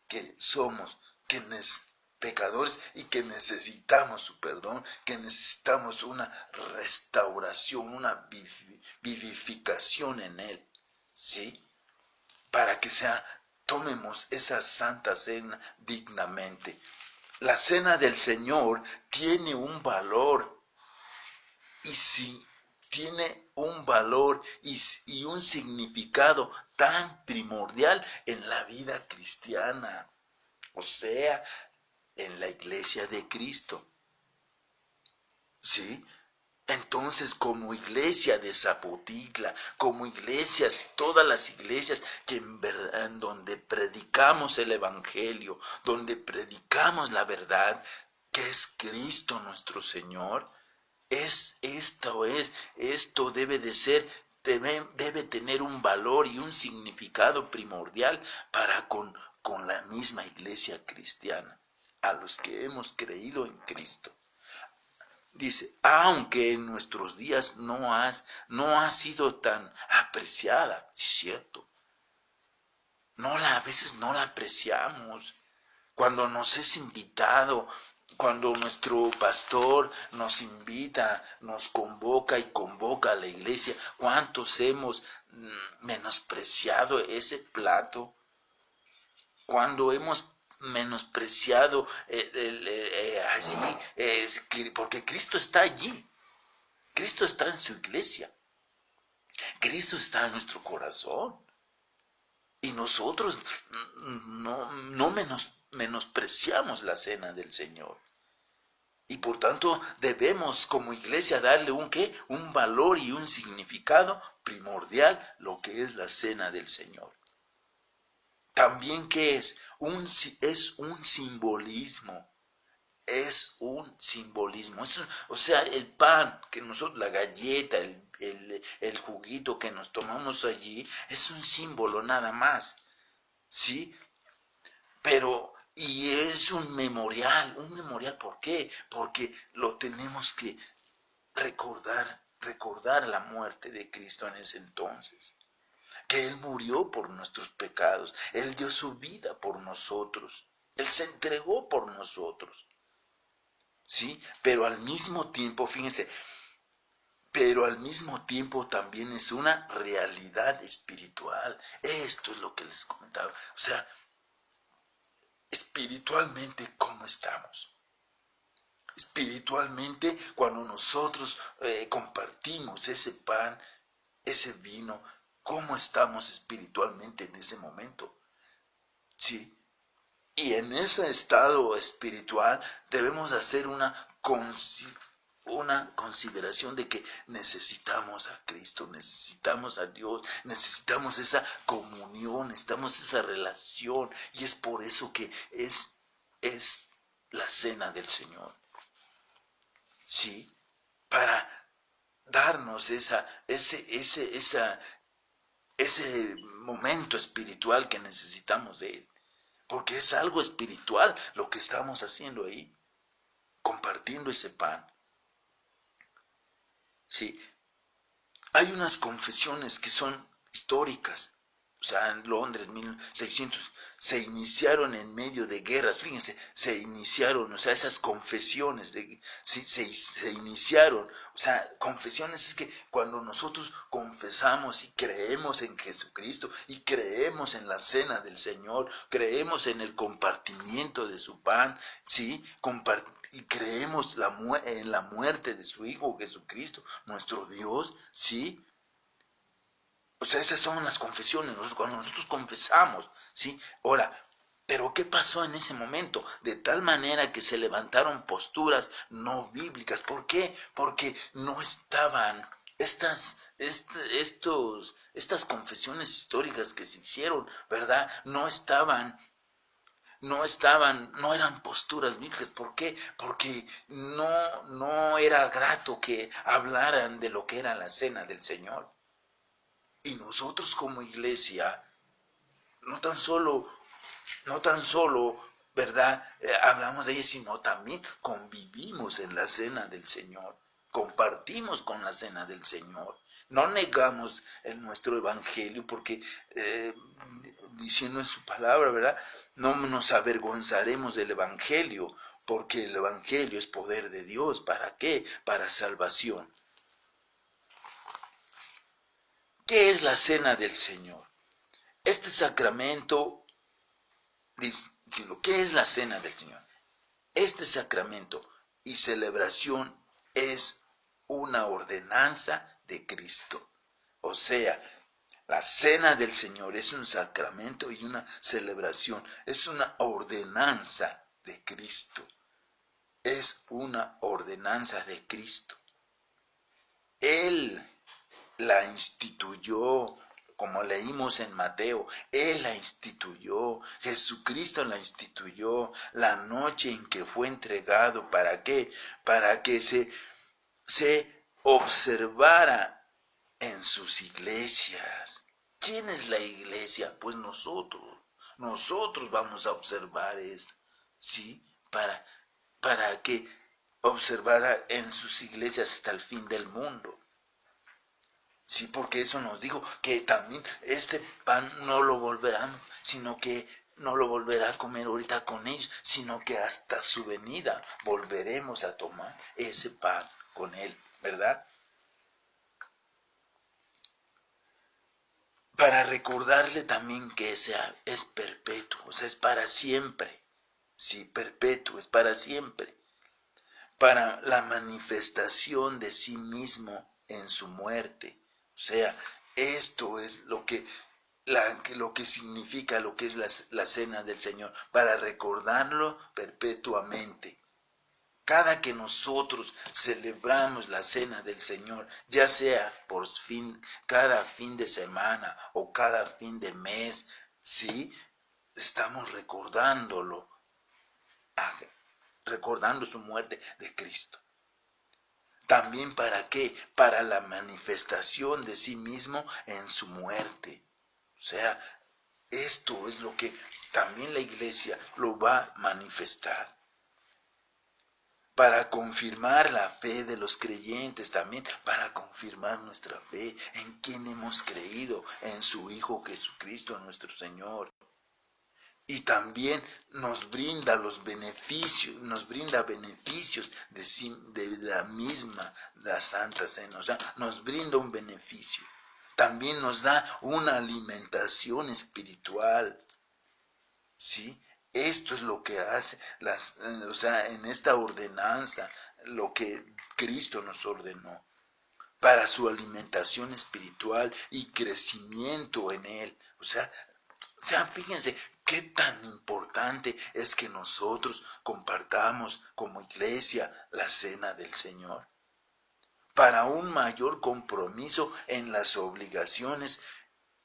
que somos pecadores y que necesitamos su perdón, que necesitamos una restauración, una vivificación en Él, ¿sí? Para que tomemos esa santa cena dignamente. La cena del Señor tiene un valor, y si tiene un valor y un significado tan primordial en la vida cristiana, o sea, en la iglesia de Cristo. ¿Sí? Entonces, como iglesia de Zapotitla, como iglesias, todas las iglesias que en donde predicamos el evangelio, donde predicamos la verdad, que es Cristo nuestro Señor, esto debe de ser, debe tener un valor y un significado primordial para con la misma iglesia cristiana, a los que hemos creído en Cristo. Dice, aunque en nuestros días no ha sido tan apreciada, es cierto. A veces no la apreciamos. Cuando nos es invitado, cuando nuestro pastor nos invita, nos convoca y convoca a la iglesia, ¿cuántos hemos menospreciado ese plato? Cuando hemos menospreciado allí, porque Cristo está allí, Cristo está en su iglesia, Cristo está en nuestro corazón, y nosotros no menospreciamos la cena del Señor, y por tanto debemos como iglesia darle un valor y un significado primordial, lo que es la cena del Señor. También, ¿qué es? Es un simbolismo. Es un simbolismo. O sea, el pan que nosotros, la galleta, el juguito que nos tomamos allí, es un símbolo nada más. ¿Sí? Y es un memorial. ¿Un memorial por qué? Porque lo tenemos que recordar la muerte de Cristo en ese entonces. Que Él murió por nuestros pecados, Él dio su vida por nosotros, Él se entregó por nosotros, ¿sí? Pero al mismo tiempo, fíjense, también es una realidad espiritual. Esto es lo que les comentaba, o sea, espiritualmente, ¿cómo estamos? Espiritualmente, cuando nosotros compartimos ese pan, ese vino, ¿cómo estamos espiritualmente en ese momento? Sí. Y en ese estado espiritual debemos hacer una consideración de que necesitamos a Cristo, necesitamos a Dios, necesitamos esa comunión, necesitamos esa relación. Y es por eso que es la cena del Señor. Sí. Para darnos ese momento espiritual que necesitamos de Él, porque es algo espiritual lo que estamos haciendo ahí, compartiendo ese pan. Sí, hay unas confesiones que son históricas, o sea, en Londres, 1600, se iniciaron en medio de guerras, fíjense, se iniciaron, o sea, esas confesiones, se iniciaron, o sea, confesiones es que cuando nosotros confesamos y creemos en Jesucristo, y creemos en la cena del Señor, creemos en el compartimiento de su pan, ¿sí? Y creemos en la muerte de su Hijo Jesucristo, nuestro Dios, ¿sí? O sea, esas son las confesiones, cuando nosotros confesamos, ¿sí? Ahora, pero ¿qué pasó en ese momento? De tal manera que se levantaron posturas no bíblicas. ¿Por qué? Porque no estaban estas confesiones históricas que se hicieron, ¿verdad? No eran posturas bíblicas. ¿Por qué? Porque no era grato que hablaran de lo que era la cena del Señor. Y nosotros como iglesia, no tan solo, ¿verdad? Hablamos de ella, sino también convivimos en la cena del Señor, compartimos con la cena del Señor. No negamos nuestro evangelio porque, diciendo en su palabra, ¿verdad? No nos avergonzaremos del evangelio, porque el evangelio es poder de Dios. ¿Para qué? Para salvación. ¿Qué es la cena del Señor? Este sacramento, ¿qué es la cena del Señor? Este sacramento y celebración es una ordenanza de Cristo. O sea, la cena del Señor es un sacramento y una celebración, es una ordenanza de Cristo. Es una ordenanza de Cristo. Él la instituyó, como leímos en Mateo. Él la instituyó, Jesucristo la instituyó la noche en que fue entregado. ¿Para qué? Para que se observara en sus iglesias. ¿Quién es la iglesia? Pues nosotros. Nosotros vamos a observar esto, ¿sí? Para que observara en sus iglesias hasta el fin del mundo. Sí, porque eso nos dijo que también este pan no lo volverán, sino que no lo volverá a comer ahorita con ellos, sino que hasta su venida volveremos a tomar ese pan con él, ¿verdad? Para recordarle también que es perpetuo, o sea, es para siempre. Sí, perpetuo, es para siempre. Para la manifestación de sí mismo en su muerte. O sea, esto es lo que significa, lo que es la cena del Señor, para recordarlo perpetuamente. Cada que nosotros celebramos la cena del Señor, ya sea cada fin de semana o cada fin de mes, ¿sí? Estamos recordándolo, recordando su muerte de Cristo. ¿También para qué? Para la manifestación de sí mismo en su muerte. O sea, esto es lo que también la iglesia lo va a manifestar. Para confirmar la fe de los creyentes también, para confirmar nuestra fe en quien hemos creído, en su Hijo Jesucristo, nuestro Señor. Y también nos brinda beneficios de la misma, la Santa Cena. O sea, nos brinda un beneficio. También nos da una alimentación espiritual. ¿Sí? Esto es lo que hace, en esta ordenanza, lo que Cristo nos ordenó. Para su alimentación espiritual y crecimiento en Él. O sea, fíjense qué tan importante es que nosotros compartamos como iglesia la cena del Señor. Para un mayor compromiso en las obligaciones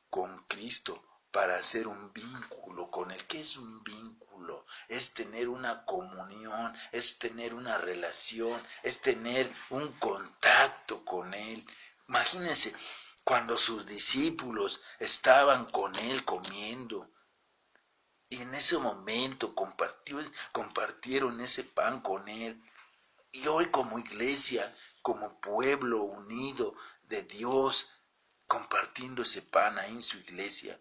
con Cristo, para hacer un vínculo con Él. ¿Qué es un vínculo? Es tener una comunión, es tener una relación, es tener un contacto con Él. Imagínense cuando sus discípulos estaban con Él comiendo. Y en ese momento compartieron ese pan con Él. Y hoy como iglesia, como pueblo unido de Dios, compartiendo ese pan ahí en su iglesia.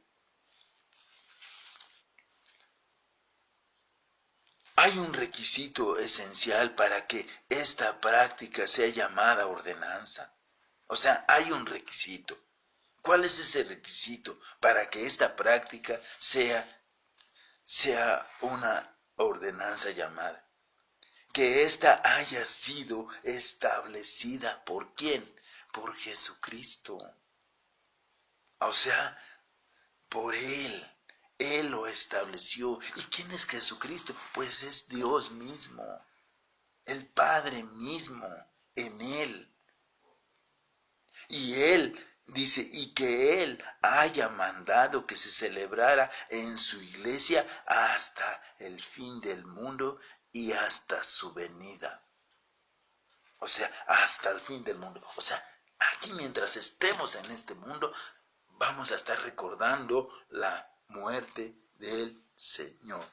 Hay un requisito esencial para que esta práctica sea llamada ordenanza. O sea, hay un requisito. ¿Cuál es ese requisito para que esta práctica sea una ordenanza llamada? Que ésta haya sido establecida ¿por quién? Por Jesucristo. O sea, por Él. Él lo estableció. ¿Y quién es Jesucristo? Pues es Dios mismo. El Padre mismo en Él. Y Él dice, y que Él haya mandado que se celebrara en su iglesia hasta el fin del mundo y hasta su venida. O sea, hasta el fin del mundo. O sea, aquí mientras estemos en este mundo, vamos a estar recordando la muerte del Señor.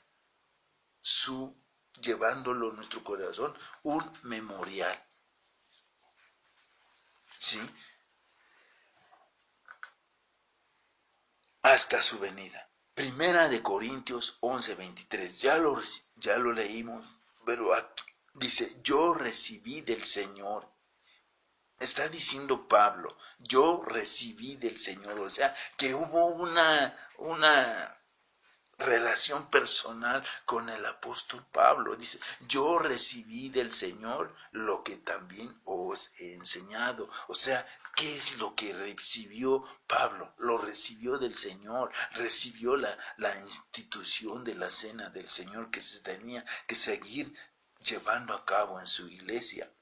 Llevándolo en nuestro corazón, un memorial. ¿Sí? Hasta su venida. Primera de Corintios 11:23. Ya lo leímos, pero aquí dice, yo recibí del Señor. Está diciendo Pablo, yo recibí del Señor. O sea, que hubo una relación personal con el apóstol Pablo. Dice, yo recibí del Señor lo que también os he enseñado. O sea, ¿qué es lo que recibió Pablo? Lo recibió del Señor, recibió la institución de la cena del Señor que se tenía que seguir llevando a cabo en su iglesia.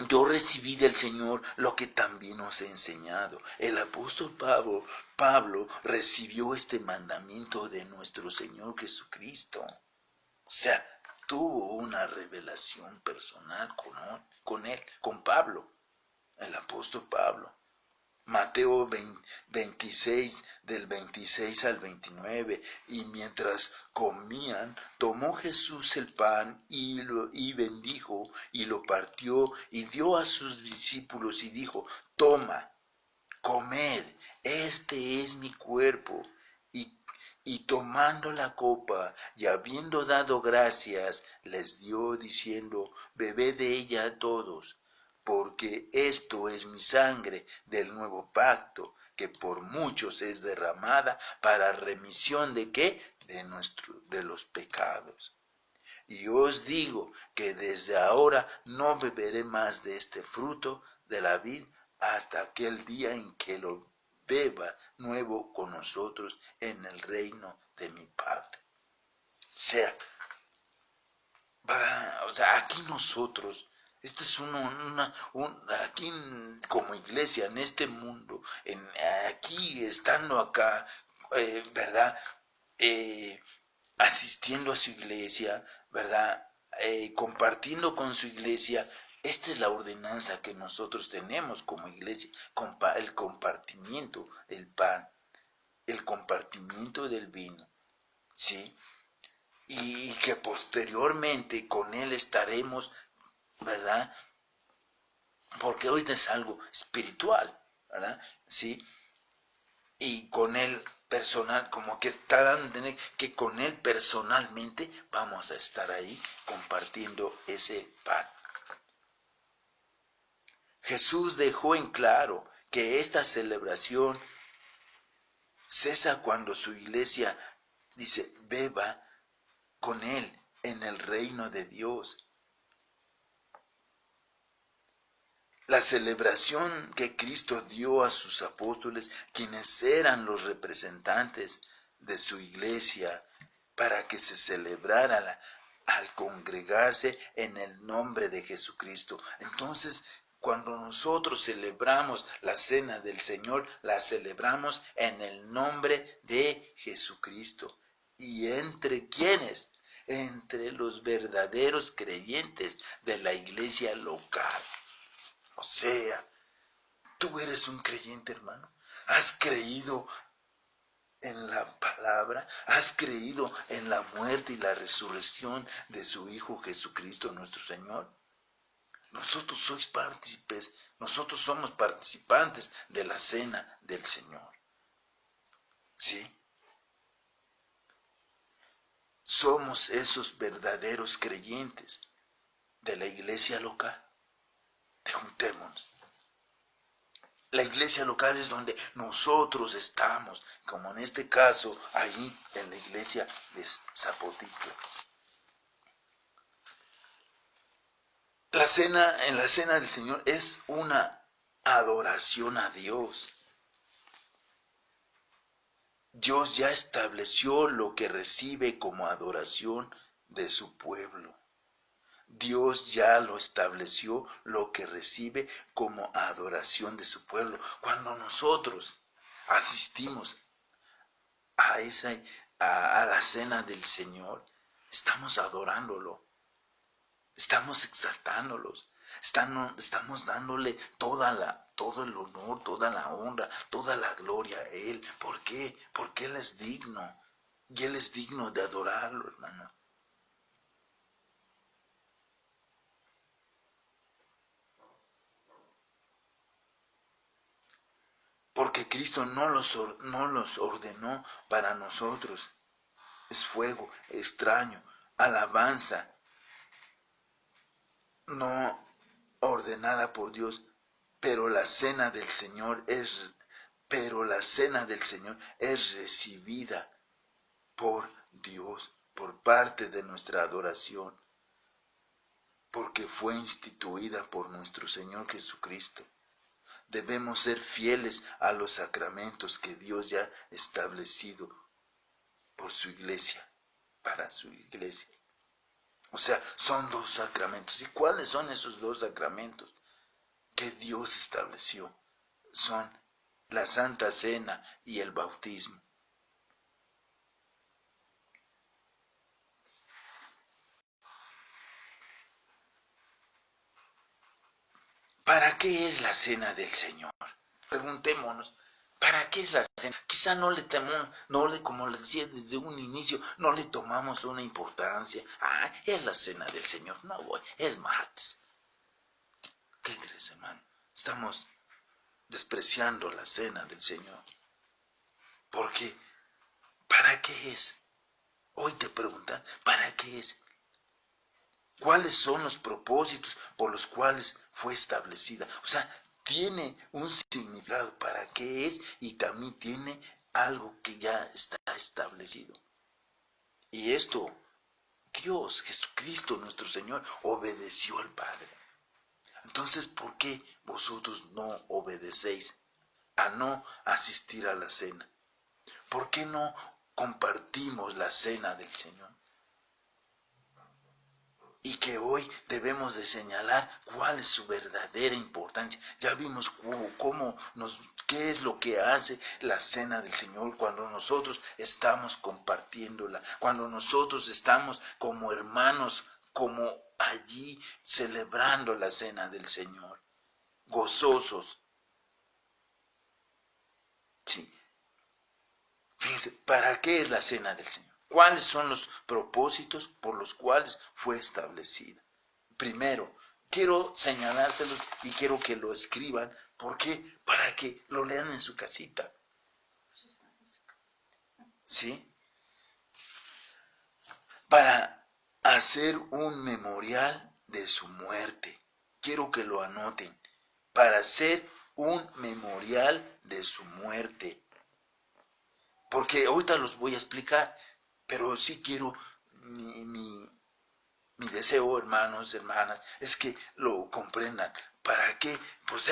yo recibí del Señor lo que también os he enseñado. El apóstol Pablo recibió este mandamiento de nuestro Señor Jesucristo. O sea, tuvo una revelación personal con Pablo, el apóstol Pablo. Mateo 26, del 26 al 29, y mientras comían, tomó Jesús el pan y bendijo, y lo partió, y dio a sus discípulos, y dijo, toma, comed, este es mi cuerpo. Y tomando la copa, y habiendo dado gracias, les dio, diciendo, bebed de ella todos, porque esto es mi sangre del nuevo pacto, que por muchos es derramada para remisión de ¿qué? De los pecados. Y os digo que desde ahora no beberé más de este fruto de la vid hasta aquel día en que lo beba nuevo con nosotros en el reino de mi Padre. O sea, aquí nosotros, esto es aquí como iglesia en este mundo, aquí estando acá, ¿verdad? Asistiendo a su iglesia, ¿verdad? Compartiendo con su iglesia. Esta es la ordenanza que nosotros tenemos como iglesia, el compartimiento del pan, el compartimiento del vino, ¿sí? Y que posteriormente con él estaremos, ¿verdad? Porque ahorita es algo espiritual, ¿verdad? ¿Sí? Y con él personal, como que está dando a entender que con él personalmente vamos a estar ahí compartiendo ese pan. Jesús dejó en claro que esta celebración cesa cuando su iglesia dice, beba con él en el reino de Dios. La celebración que Cristo dio a sus apóstoles, quienes eran los representantes de su iglesia, para que se celebrara al congregarse en el nombre de Jesucristo. Entonces, cuando nosotros celebramos la cena del Señor, la celebramos en el nombre de Jesucristo. ¿Y entre quiénes? Entre los verdaderos creyentes de la iglesia local. O sea, tú eres un creyente, hermano. Has creído en la palabra, has creído en la muerte y la resurrección de su Hijo Jesucristo nuestro Señor. Nosotros sois partícipes, nosotros somos participantes de la cena del Señor. ¿Sí? Somos esos verdaderos creyentes de la iglesia local. Juntémonos. La iglesia local es donde nosotros estamos, como en este caso, ahí en la iglesia de Zapotitla. En la cena del Señor es una adoración a Dios. Dios ya estableció lo que recibe como adoración de su pueblo. Dios ya lo estableció, lo que recibe como adoración de su pueblo. Cuando nosotros asistimos a la cena del Señor, estamos adorándolo, estamos exaltándolos, estamos dándole todo el honor, toda la honra, toda la gloria a Él. ¿Por qué? Porque Él es digno, y Él es digno de adorarlo, hermano. Porque Cristo no los ordenó para nosotros. Es fuego extraño, alabanza no ordenada por Dios, pero la cena del Señor es recibida por Dios, por parte de nuestra adoración, porque fue instituida por nuestro Señor Jesucristo. Debemos ser fieles a los sacramentos que Dios ya ha establecido por su iglesia, para su iglesia. O sea, son 2 sacramentos. ¿Y cuáles son esos 2 sacramentos? que Dios estableció son la Santa Cena y el bautismo. ¿Para qué es la cena del Señor? Preguntémonos, ¿para qué es la cena? Quizá como le decía desde un inicio, no le tomamos una importancia. Es la cena del Señor. No voy, es martes. ¿Qué crees, hermano? Estamos despreciando la cena del Señor. Porque, ¿para qué es? Hoy te preguntan, ¿para qué es? ¿Cuáles son los propósitos por los cuales fue establecida? O sea, tiene un significado para qué es y también tiene algo que ya está establecido. Y esto, Dios, Jesucristo nuestro Señor, obedeció al Padre. Entonces, ¿por qué vosotros no obedecéis a no asistir a la cena? ¿Por qué no compartimos la cena del Señor? Y que hoy debemos de señalar cuál es su verdadera importancia. Ya vimos qué es lo que hace la cena del Señor cuando nosotros estamos compartiéndola, cuando nosotros estamos como hermanos, como allí celebrando la cena del Señor, gozosos. Sí. Fíjense, ¿para qué es la cena del Señor? ¿Cuáles son los propósitos por los cuales fue establecida? Primero, quiero señalárselos y quiero que lo escriban. ¿Por qué? Para que lo lean en su casita. ¿Sí? Para hacer un memorial de su muerte. Quiero que lo anoten. Para hacer un memorial de su muerte. Porque ahorita los voy a explicar. Pero sí quiero, mi deseo, hermanos, hermanas, es que lo comprendan. ¿Para qué? Pues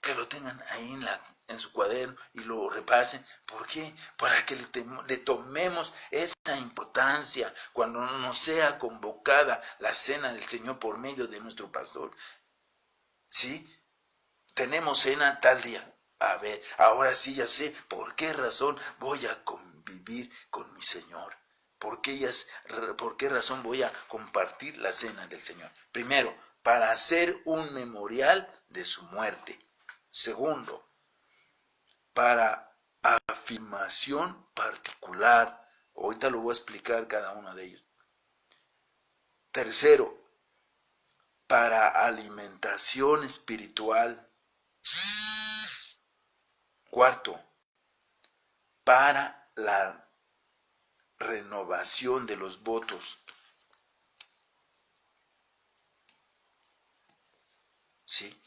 que lo tengan ahí en su cuaderno y lo repasen. ¿Por qué? Para que le tomemos esa importancia cuando nos sea convocada la cena del Señor por medio de nuestro pastor. ¿Sí? Tenemos cena tal día. A ver, ahora sí ya sé por qué razón voy a convivir con mi Señor. ¿Por qué razón voy a compartir la cena del Señor? Primero, para hacer un memorial de su muerte. Segundo, para afirmación particular. Ahorita lo voy a explicar cada uno de ellos. Tercero, para alimentación espiritual. Cuarto, para la renovación de los votos. ¿Sí?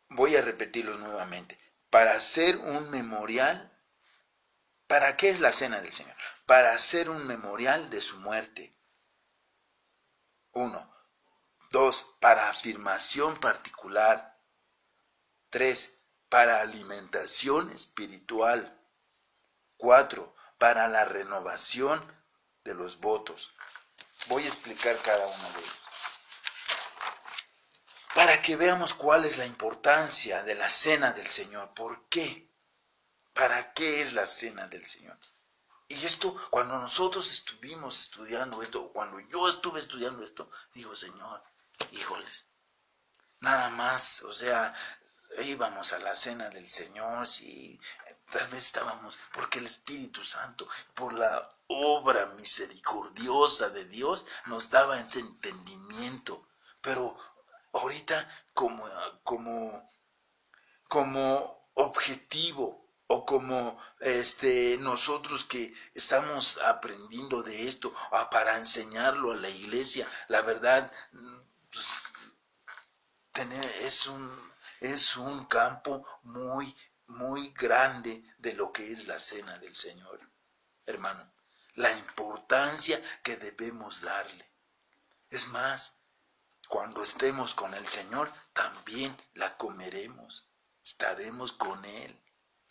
Voy a repetirlo nuevamente. Para hacer un memorial. ¿Para qué es la cena del Señor? Para hacer un memorial de su muerte. 1. 2. Para afirmación particular. 3. Para alimentación espiritual. 4. Para la renovación de los votos. Voy a explicar cada uno de ellos. Para que veamos cuál es la importancia de la cena del Señor. ¿Por qué? ¿Para qué es la cena del Señor? Y esto, cuando nosotros estuvimos estudiando esto, cuando yo estuve estudiando esto, digo, Señor, híjoles, nada más, o sea, íbamos a la cena del Señor, sí, tal vez estábamos, porque el Espíritu Santo, por la obra misericordiosa de Dios, nos daba ese entendimiento. Pero ahorita como objetivo, o como nosotros que estamos aprendiendo de esto, para enseñarlo a la iglesia, la verdad, pues, es un campo muy, muy grande de lo que es la cena del Señor, hermano. La importancia que debemos darle. Es más, cuando estemos con el Señor, también la comeremos. Estaremos con Él.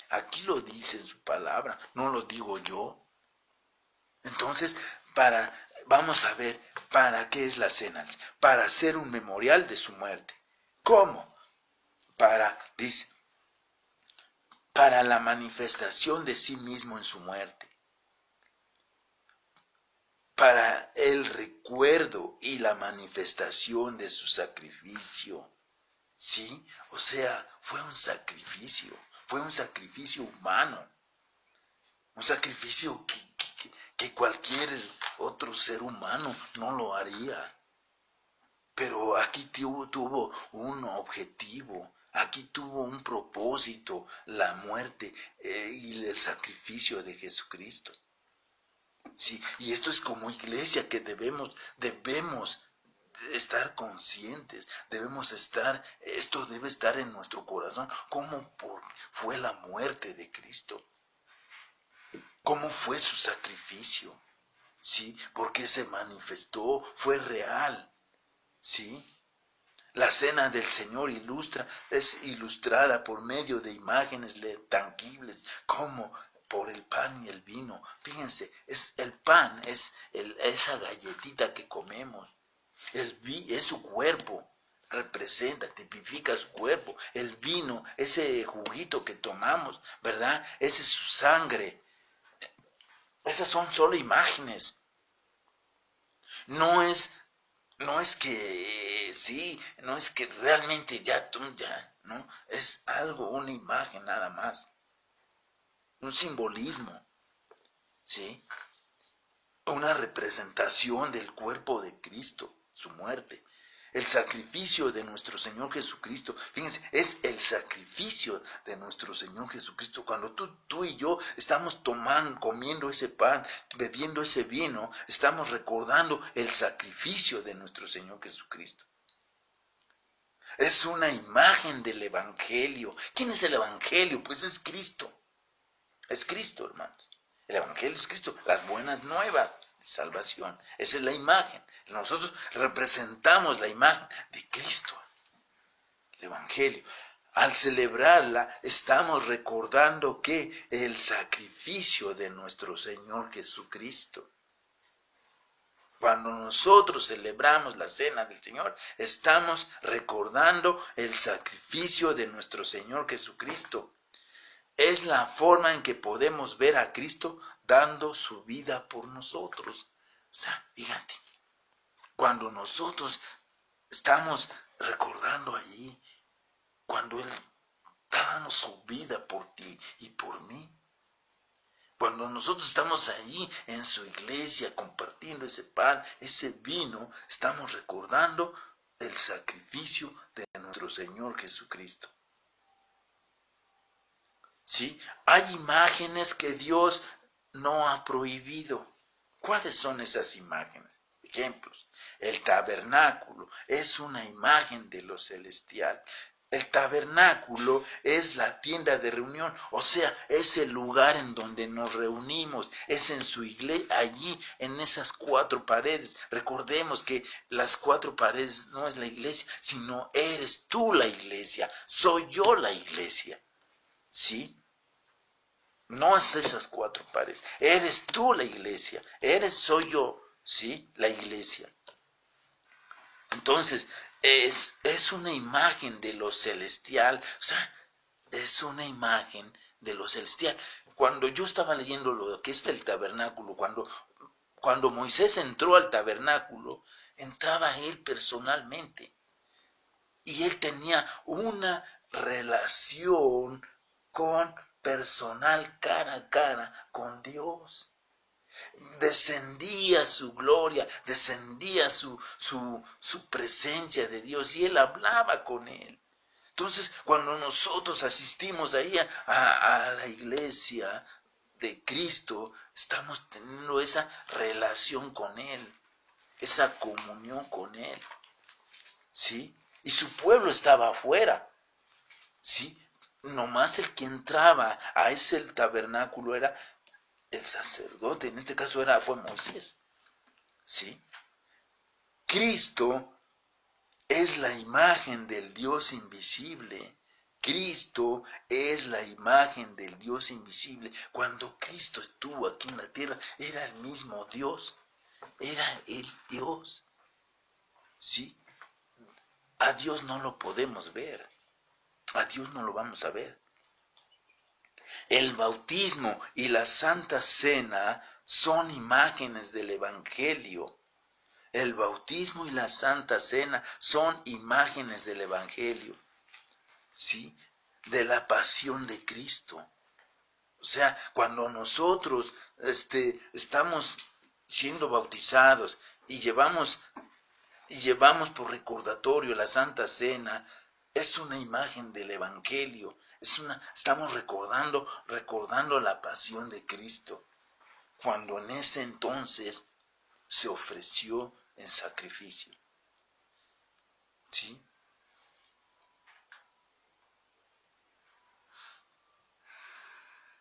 Aquí lo dice en su palabra, no lo digo yo. Entonces, vamos a ver, ¿para qué es la cena? Para hacer un memorial de su muerte. ¿Cómo? dice, para la manifestación de sí mismo en su muerte, para el recuerdo y la manifestación de su sacrificio. ¿Sí? O sea, fue un sacrificio humano, un sacrificio que cualquier otro ser humano no lo haría. Pero aquí tuvo un objetivo, aquí tuvo un propósito, la muerte y el sacrificio de Jesucristo. Sí, y esto es como iglesia que debemos estar conscientes, esto debe estar en nuestro corazón, cómo fue la muerte de Cristo, cómo fue su sacrificio, ¿sí? Porque se manifestó, fue real, ¿sí? La cena del Señor es ilustrada por medio de imágenes tangibles, como por el pan y el vino. Fíjense, el pan es esa galletita que comemos. Es su cuerpo, tipifica su cuerpo. El vino, ese juguito que tomamos, ¿verdad? Esa es su sangre. Esas son solo imágenes. No es que realmente ¿no? Es una imagen nada más. Un simbolismo, ¿sí? Una representación del cuerpo de Cristo, su muerte. El sacrificio de nuestro Señor Jesucristo, fíjense, es el sacrificio de nuestro Señor Jesucristo. Cuando tú y yo estamos comiendo ese pan, bebiendo ese vino, estamos recordando el sacrificio de nuestro Señor Jesucristo. Es una imagen del Evangelio. ¿Quién es el Evangelio? Pues es Cristo. Es Cristo, hermanos. El Evangelio es Cristo, las buenas nuevas de salvación. Esa es la imagen. Nosotros representamos la imagen de Cristo, el Evangelio. Al celebrarla, estamos recordando que el sacrificio de nuestro Señor Jesucristo. Cuando nosotros celebramos la cena del Señor, estamos recordando el sacrificio de nuestro Señor Jesucristo. Es la forma en que podemos ver a Cristo dando su vida por nosotros. O sea, fíjate, cuando nosotros estamos recordando allí, cuando Él está dando su vida por ti y por mí, cuando nosotros estamos allí en su iglesia compartiendo ese pan, ese vino, estamos recordando el sacrificio de nuestro Señor Jesucristo. ¿Sí? Hay imágenes que Dios no ha prohibido. ¿Cuáles son esas imágenes? Ejemplos. El tabernáculo es una imagen de lo celestial. El tabernáculo es la tienda de reunión, o sea, es el lugar en donde nos reunimos, es en su iglesia, allí en esas 4 paredes. Recordemos que las 4 paredes no es la iglesia, sino eres tú la iglesia, soy yo la iglesia, ¿sí? No es esas 4 paredes, eres tú la iglesia, soy yo, ¿sí? La iglesia. Entonces, es una imagen de lo celestial, o sea, es una imagen de lo celestial. Cuando yo estaba leyendo lo que es el tabernáculo, cuando Moisés entró al tabernáculo, entraba él personalmente. Y él tenía una relación personal cara a cara con Dios. Descendía su gloria, descendía su presencia de Dios y él hablaba con él. Entonces, cuando nosotros asistimos ahí a la iglesia de Cristo, estamos teniendo esa relación con él, esa comunión con él, ¿sí? Y su pueblo estaba afuera, ¿sí? Nomás el que entraba a ese tabernáculo era el sacerdote, en este caso fue Moisés, ¿sí? Cristo es la imagen del Dios invisible. Cristo es la imagen del Dios invisible. Cuando Cristo estuvo aquí en la tierra, era el mismo Dios, era el Dios, ¿sí? A Dios no lo podemos ver, a Dios no lo vamos a ver. El bautismo y la Santa Cena son imágenes del Evangelio. El bautismo y la Santa Cena son imágenes del Evangelio, ¿sí? De la pasión de Cristo. O sea, cuando nosotros estamos siendo bautizados y llevamos por recordatorio la Santa Cena, es una imagen del Evangelio. Estamos recordando la pasión de Cristo, cuando en ese entonces se ofreció en sacrificio. ¿Sí?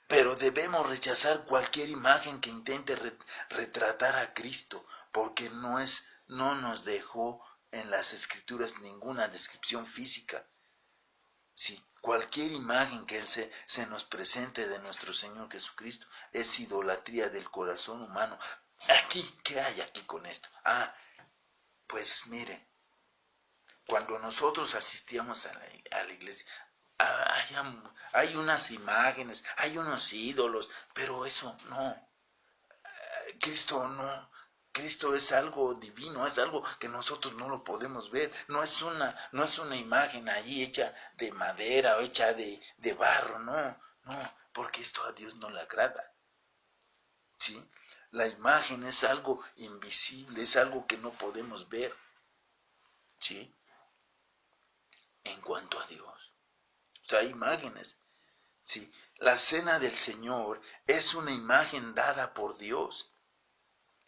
Pero debemos rechazar cualquier imagen que intente retratar a Cristo, porque no nos dejó en las Escrituras ninguna descripción física. Sí, cualquier imagen que se nos presente de nuestro Señor Jesucristo es idolatría del corazón humano. Aquí, ¿qué hay aquí con esto? Pues mire, cuando nosotros asistíamos a la iglesia, hay unas imágenes, hay unos ídolos, pero eso no. Cristo no. Cristo es algo divino, es algo que nosotros no lo podemos ver. No es una imagen allí hecha de madera o hecha de barro, no, porque esto a Dios no le agrada. ¿Sí? La imagen es algo invisible, es algo que no podemos ver. ¿Sí? En cuanto a Dios. O sea, hay imágenes. ¿Sí? La cena del Señor es una imagen dada por Dios.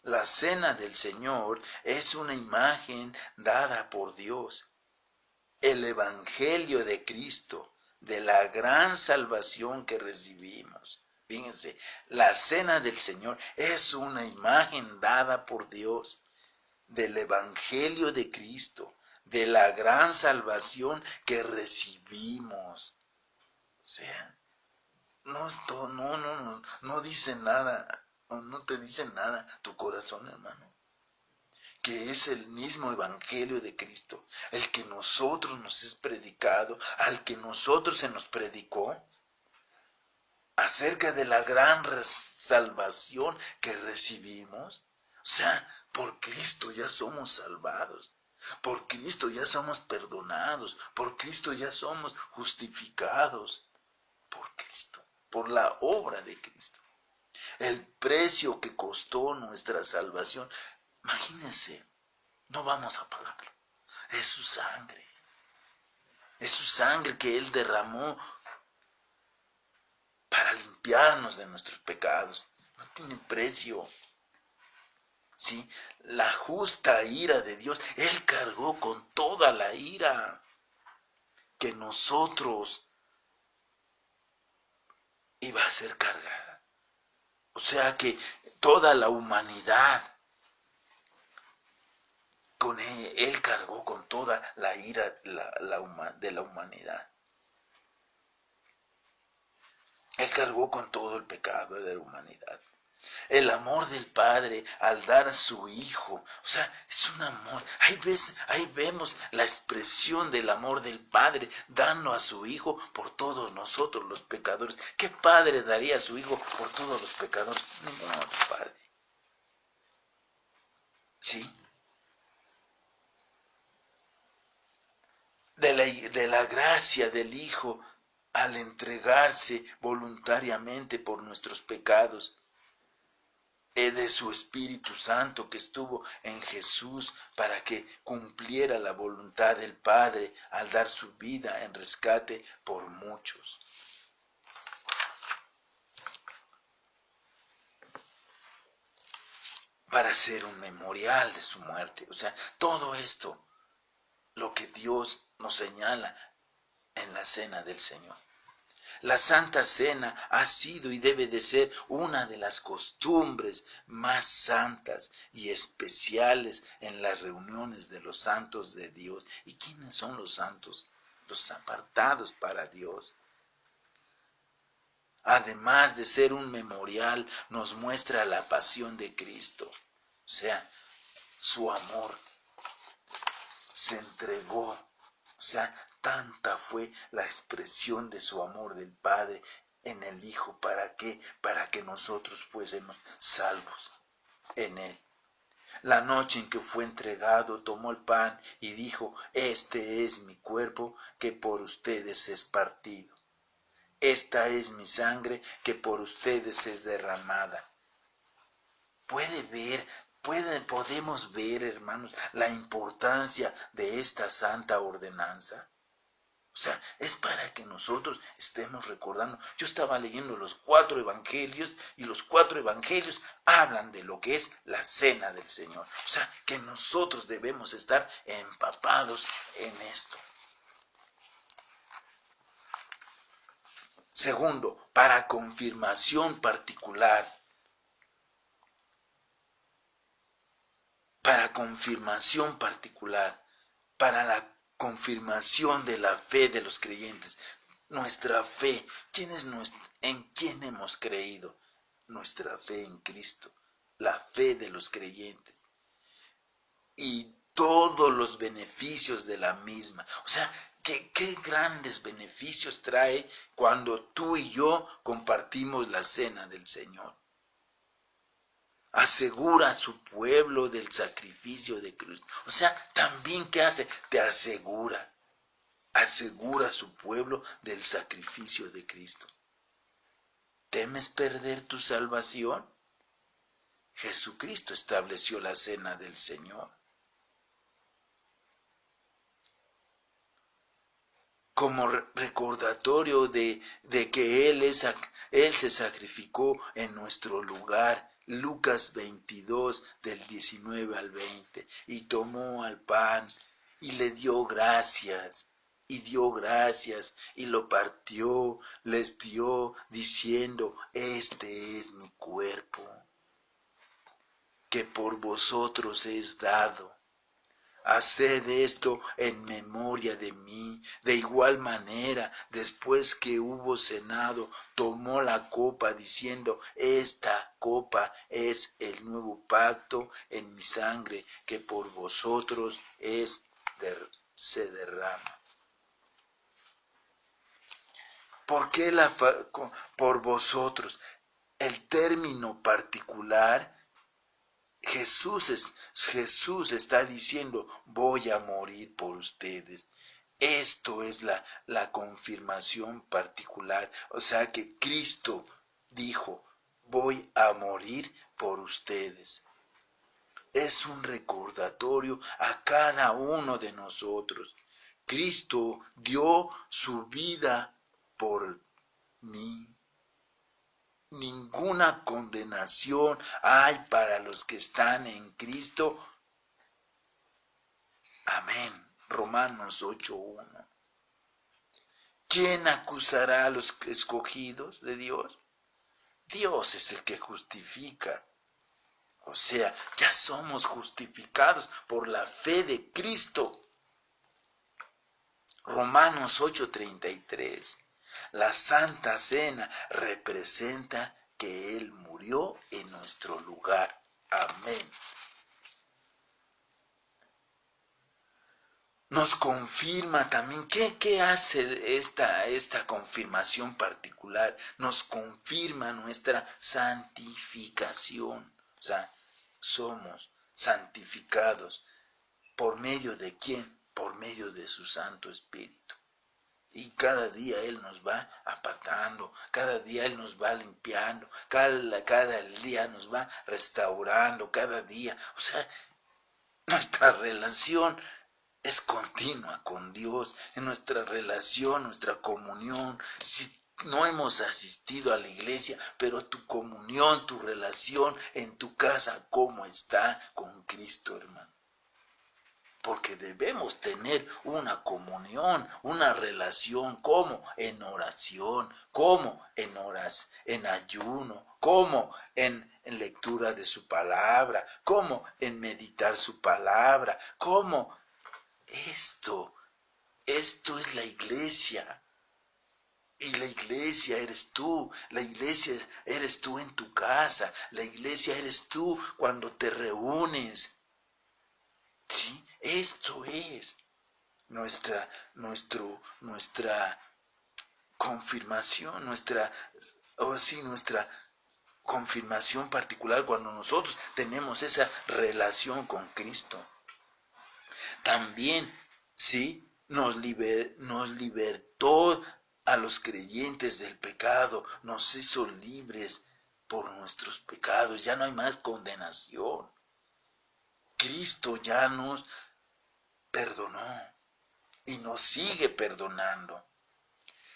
La cena del Señor es una imagen dada por Dios. El Evangelio de Cristo, de la gran salvación que recibimos. Fíjense, la cena del Señor es una imagen dada por Dios, del Evangelio de Cristo, de la gran salvación que recibimos. O sea, no dice nada, no te dice nada tu corazón, hermano, que es el mismo Evangelio de Cristo, el que nosotros nos es predicado, al que nosotros se nos predicó, acerca de la gran salvación que recibimos. O sea, por Cristo ya somos salvados, por Cristo ya somos perdonados, por Cristo ya somos justificados, por Cristo, por la obra de Cristo. El precio que costó nuestra salvación, imagínense, no vamos a pagarlo. Es su sangre que Él derramó para limpiarnos de nuestros pecados. No tiene precio. ¿Sí? La justa ira de Dios, Él cargó con toda la ira que nosotros iba a ser cargada. O sea que toda la humanidad, con Él cargó con toda la ira de la humanidad. Él cargó con todo el pecado de la humanidad. El amor del Padre al dar a su Hijo, o sea, es un amor. Ahí vemos la expresión del amor del Padre dando a su Hijo por todos nosotros los pecadores. ¿Qué padre daría a su Hijo por todos los pecadores? Ningún otro padre. ¿Sí? De la gracia del Hijo al entregarse voluntariamente por nuestros pecados, de su Espíritu Santo que estuvo en Jesús para que cumpliera la voluntad del Padre al dar su vida en rescate por muchos. Para hacer un memorial de su muerte. O sea, todo esto, lo que Dios nos señala en la cena del Señor. La Santa Cena ha sido y debe de ser una de las costumbres más santas y especiales en las reuniones de los santos de Dios. ¿Y quiénes son los santos? Los apartados para Dios. Además de ser un memorial, nos muestra la pasión de Cristo. O sea, su amor se entregó. O sea, tanta fue la expresión de su amor del Padre en el Hijo. ¿Para qué? Para que nosotros fuésemos salvos en Él. La noche en que fue entregado, tomó el pan y dijo: este es mi cuerpo que por ustedes es partido. Esta es mi sangre que por ustedes es derramada. Podemos ver, hermanos, la importancia de esta santa ordenanza. O sea, es para que nosotros estemos recordando. Yo estaba leyendo los 4 evangelios y los 4 evangelios hablan de lo que es la cena del Señor. O sea, que nosotros debemos estar empapados en esto. Segundo, para confirmación particular. Para confirmación particular. Para la confirmación de la fe de los creyentes. Nuestra fe, ¿en quién hemos creído? Nuestra fe en Cristo, la fe de los creyentes y todos los beneficios de la misma. O sea, qué grandes beneficios trae cuando tú y yo compartimos la cena del Señor. Asegura a su pueblo del sacrificio de Cristo. O sea, también ¿qué hace? Te asegura a su pueblo del sacrificio de Cristo. ¿Temes perder tu salvación? Jesucristo estableció la cena del Señor. Como recordatorio de que Él se sacrificó en nuestro lugar. Lucas 22, del 19 al 20. Y tomó al pan y le dio gracias. Y dio gracias y lo partió, les dio, diciendo: este es mi cuerpo, que por vosotros es dado. Haced esto en memoria de mí. De igual manera, después que hubo cenado, tomó la copa, diciendo: esta copa es el nuevo pacto en mi sangre, que por vosotros se derrama. ¿Por qué por vosotros? El término particular, Jesús está diciendo: voy a morir por ustedes. Esto es la confirmación particular. O sea que Cristo dijo: voy a morir por ustedes. Es un recordatorio a cada uno de nosotros. Cristo dio su vida por mí. Ninguna condenación hay para los que están en Cristo. Amén. Romanos 8:1. ¿Quién acusará a los escogidos de Dios? Dios es el que justifica. O sea, ya somos justificados por la fe de Cristo. Romanos 8:33. La Santa Cena representa que Él murió en nuestro lugar. Amén. Nos confirma también, ¿qué hace esta confirmación particular? Nos confirma nuestra santificación. O sea, somos santificados. ¿Por medio de quién? Por medio de su Santo Espíritu. Y cada día Él nos va apartando, cada día Él nos va limpiando, cada día nos va restaurando, cada día. O sea, nuestra relación es continua con Dios, en nuestra relación, nuestra comunión. Si no hemos asistido a la iglesia, pero tu comunión, tu relación en tu casa, ¿cómo está con Cristo, hermano? Porque debemos tener una comunión, una relación, como en oración, como en ayuno, como en lectura de su palabra, como en meditar su palabra, como esto es la iglesia. Y la iglesia eres tú, la iglesia eres tú en tu casa, la iglesia eres tú cuando te reúnes. ¿Sí? Esto es. nuestra confirmación, nuestra confirmación particular cuando nosotros tenemos esa relación con Cristo. También, ¿sí? Nos libertó a los creyentes del pecado, nos hizo libres por nuestros pecados, ya no hay más condenación. Cristo ya nos perdonó y nos sigue perdonando.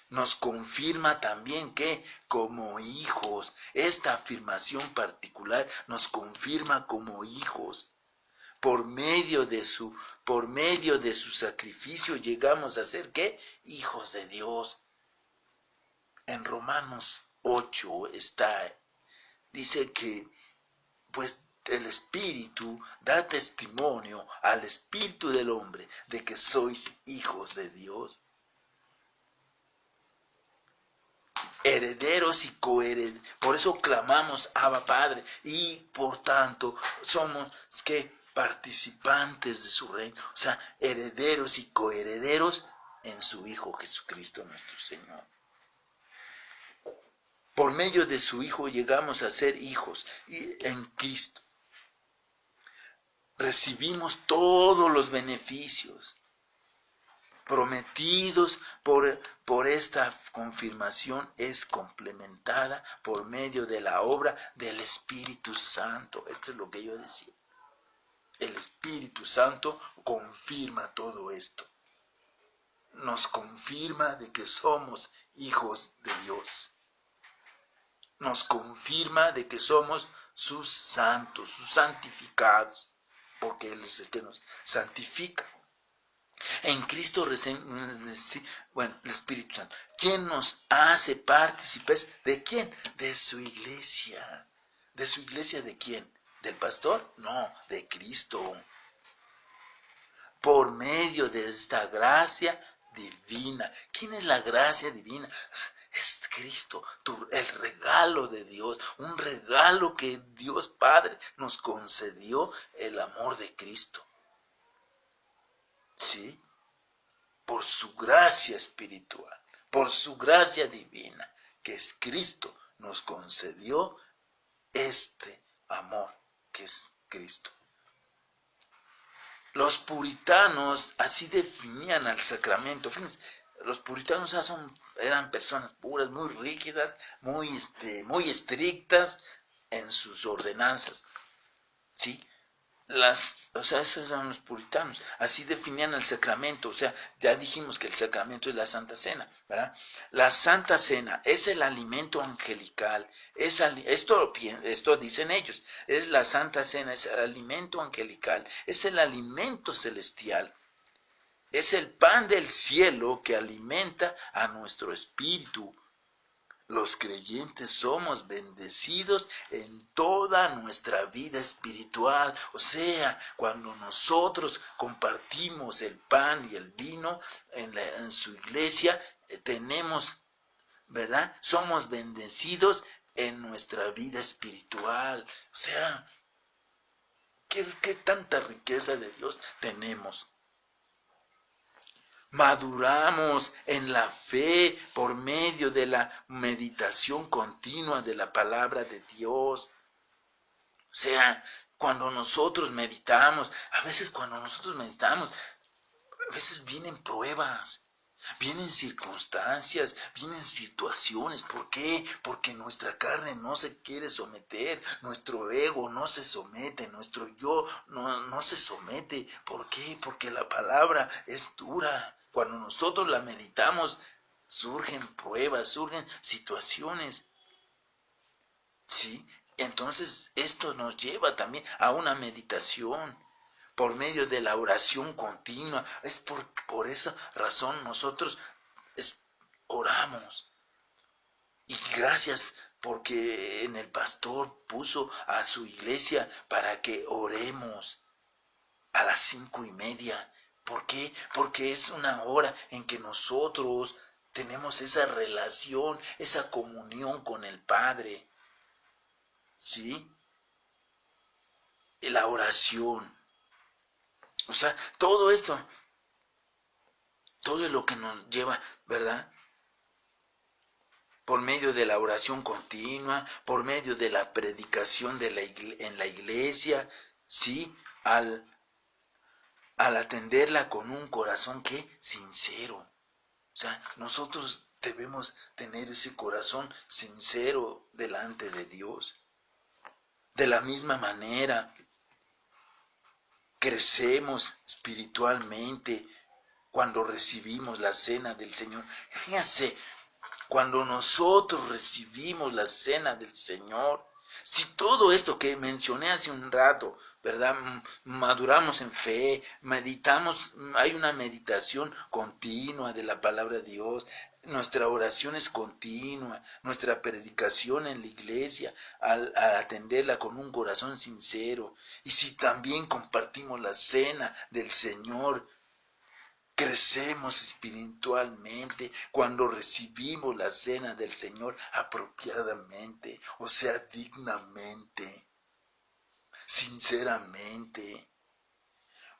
Nos confirma también que como hijos, esta afirmación particular nos confirma como hijos. Por medio de su sacrificio llegamos a ser ¿qué? Hijos de Dios. En Romanos 8 dice que pues el Espíritu da testimonio al Espíritu del hombre de que sois hijos de Dios. Herederos y coherederos. Por eso clamamos Abba Padre y por tanto somos participantes de su reino, o sea, herederos y coherederos en su Hijo Jesucristo nuestro Señor. Por medio de su Hijo llegamos a ser hijos y en Cristo recibimos todos los beneficios prometidos por esta confirmación. Es complementada por medio de la obra del Espíritu Santo. Esto es lo que yo decía. El Espíritu Santo confirma todo esto. Nos confirma de que somos hijos de Dios. Nos confirma de que somos sus santos, sus santificados, porque Él es el que nos santifica. En Cristo, el Espíritu Santo, ¿quién nos hace partícipes de quién? De su iglesia. ¿De su iglesia de quién? ¿Del pastor? No, de Cristo. Por medio de esta gracia divina. ¿Quién es la gracia divina? Es Cristo, el regalo de Dios, un regalo que Dios Padre nos concedió, el amor de Cristo. ¿Sí? Por su gracia espiritual, por su gracia divina, que es Cristo, nos concedió este amor que es Cristo. Los puritanos así definían al sacramento. Fíjense, los puritanos eran personas puras, muy rígidas, muy estrictas en sus ordenanzas. ¿Sí? Esos eran los puritanos. Así definían el sacramento. O sea, ya dijimos que el sacramento es la Santa Cena, ¿verdad? La Santa Cena es el alimento angelical. Esto dicen ellos. Es la Santa Cena, es el alimento angelical, es el alimento celestial. Es el pan del cielo que alimenta a nuestro espíritu. Los creyentes somos bendecidos en toda nuestra vida espiritual. O sea, cuando nosotros compartimos el pan y el vino en su iglesia, tenemos, ¿verdad? Somos bendecidos en nuestra vida espiritual. O sea, ¿qué tanta riqueza de Dios tenemos? Maduramos en la fe por medio de la meditación continua de la palabra de Dios. O sea, cuando nosotros meditamos, a veces vienen pruebas, vienen circunstancias, vienen situaciones. ¿Por qué? Porque nuestra carne no se quiere someter, nuestro ego no se somete, nuestro yo no se somete. ¿Por qué? Porque la palabra es dura. Cuando nosotros la meditamos, surgen pruebas, surgen situaciones. ¿Sí? Entonces, esto nos lleva también a una meditación por medio de la oración continua. Es por esa razón nosotros oramos. Y gracias porque en el pastor puso a su iglesia para que oremos a las 5:30. ¿Por qué? Porque es una hora en que nosotros tenemos esa relación, esa comunión con el Padre. ¿Sí? La oración. O sea, todo esto todo lo que nos lleva, ¿verdad? Por medio de la oración continua, por medio de la predicación en la iglesia, ¿sí? Al atenderla con un corazón que sincero. O sea, nosotros debemos tener ese corazón sincero delante de Dios. De la misma manera, crecemos espiritualmente cuando recibimos la cena del Señor. Fíjense, cuando nosotros recibimos la cena del Señor, si todo esto que mencioné hace un rato, ¿verdad? Maduramos en fe, meditamos, hay una meditación continua de la palabra de Dios, nuestra oración es continua, nuestra predicación en la iglesia, al atenderla con un corazón sincero, y si también compartimos la cena del Señor, crecemos espiritualmente cuando recibimos la cena del Señor apropiadamente, o sea, dignamente, sinceramente.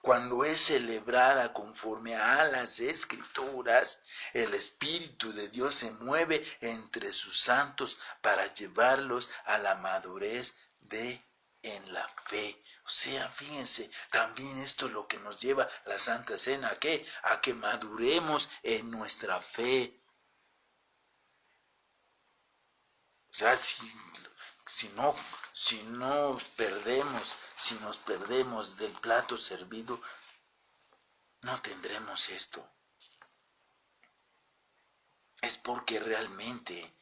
Cuando es celebrada conforme a las Escrituras, el Espíritu de Dios se mueve entre sus santos para llevarlos a la madurez en la fe. O sea, fíjense, también esto es lo que nos lleva la Santa Cena, ¿a qué? A que maduremos en nuestra fe. O sea, si nos perdemos del plato servido, no tendremos esto. Es porque realmente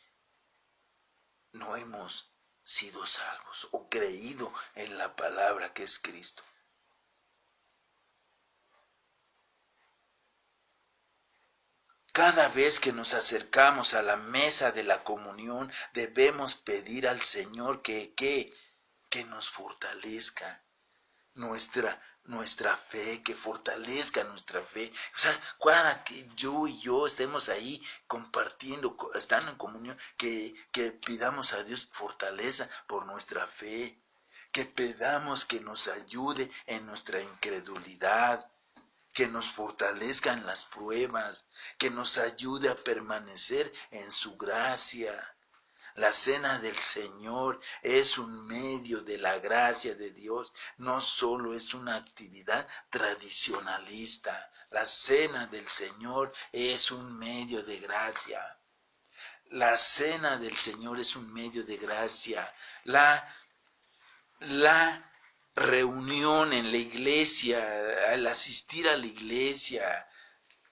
no hemos sido salvos o creído en la palabra que es Cristo. Cada vez que nos acercamos a la mesa de la comunión, debemos pedir al Señor que nos fortalezca nuestra fe, que fortalezca nuestra fe. O sea, cada que yo y yo estemos ahí compartiendo, estando en comunión, que pidamos a Dios fortaleza por nuestra fe, que pedamos que nos ayude en nuestra incredulidad, que nos fortalezca en las pruebas, que nos ayude a permanecer en su gracia. La cena del Señor es un medio de la gracia de Dios, no solo es una actividad tradicionalista. La cena del Señor es un medio de gracia. La cena del Señor es un medio de gracia. La reunión en la iglesia, al asistir a la iglesia,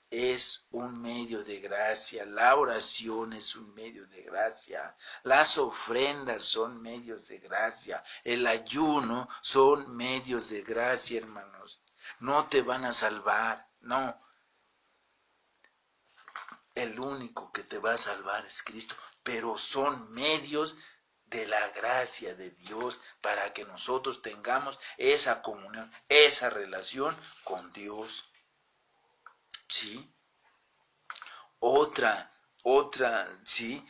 es un medio de gracia. La oración es un medio de gracia. Las ofrendas son medios de gracia. El ayuno son medios de gracia, hermanos. No te van a salvar, no. El único que te va a salvar es Cristo, pero son medios de la gracia de Dios para que nosotros tengamos esa comunión, esa relación con Dios. ¿Sí? Otra, ¿sí?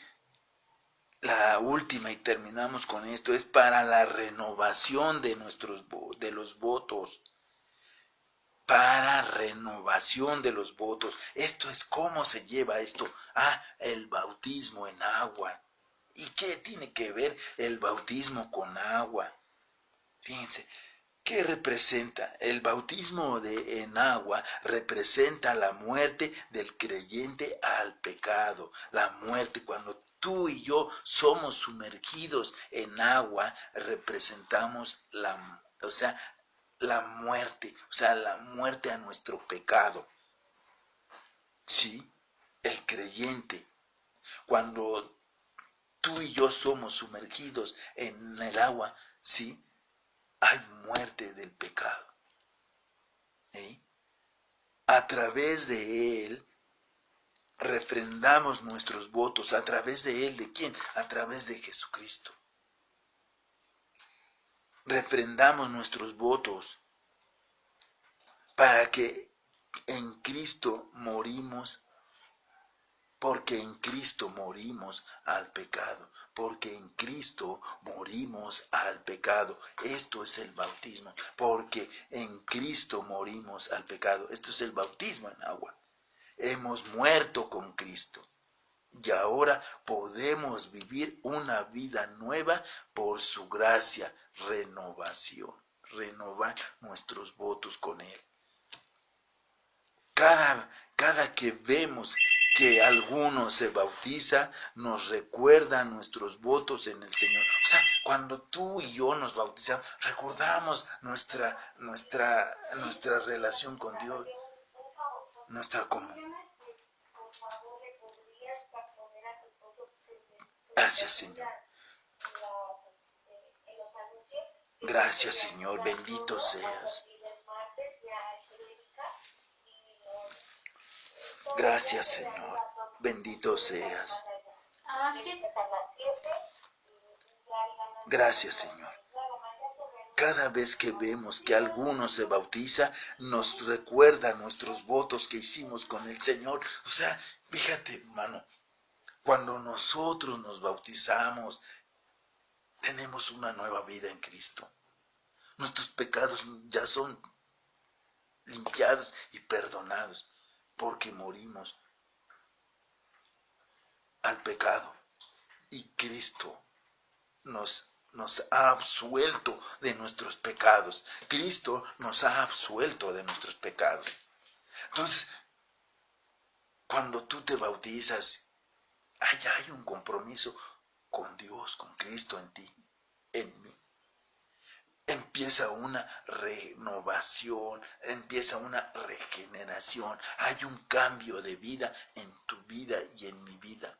La última, y terminamos con esto, es para la renovación de los votos. Para renovación de los votos. Esto es cómo se lleva esto. El bautismo en agua. ¿Y qué tiene que ver el bautismo con agua? Fíjense, ¿qué representa? El bautismo en agua representa la muerte del creyente al pecado. La muerte, cuando tú y yo somos sumergidos en agua, representamos la muerte a nuestro pecado. ¿Sí? El creyente, cuando tú y yo somos sumergidos en el agua, ¿sí? Hay muerte del pecado. A través de él refrendamos nuestros votos. ¿A través de él? ¿De quién? A través de Jesucristo. Refrendamos nuestros votos para que en Cristo morimos. Porque en Cristo morimos al pecado. Porque en Cristo morimos al pecado. Esto es el bautismo. Porque en Cristo morimos al pecado. Esto es el bautismo en agua. hemos muerto con Cristo. Y ahora podemos vivir una vida nueva por su gracia, renovación, renovar nuestros votos con Él. Cada que vemos que alguno se bautiza, nos recuerda nuestros votos en el Señor. O sea, cuando tú y yo nos bautizamos, recordamos nuestra relación con Dios, nuestra comunión. Gracias, Señor. Gracias, Señor. Bendito seas. Gracias, Señor. Bendito seas. Gracias, Señor. Cada vez que vemos que alguno se bautiza, nos recuerda nuestros votos que hicimos con el Señor. O sea, fíjate, hermano, cuando nosotros nos bautizamos, tenemos una nueva vida en Cristo. Nuestros pecados ya son limpiados y perdonados porque morimos al pecado y Cristo nos ha absuelto de nuestros pecados. Cristo nos ha absuelto de nuestros pecados. Entonces, cuando tú te bautizas, allá hay un compromiso con Dios, con Cristo en ti, en mí. Empieza una renovación, empieza una regeneración. Hay un cambio de vida en tu vida y en mi vida.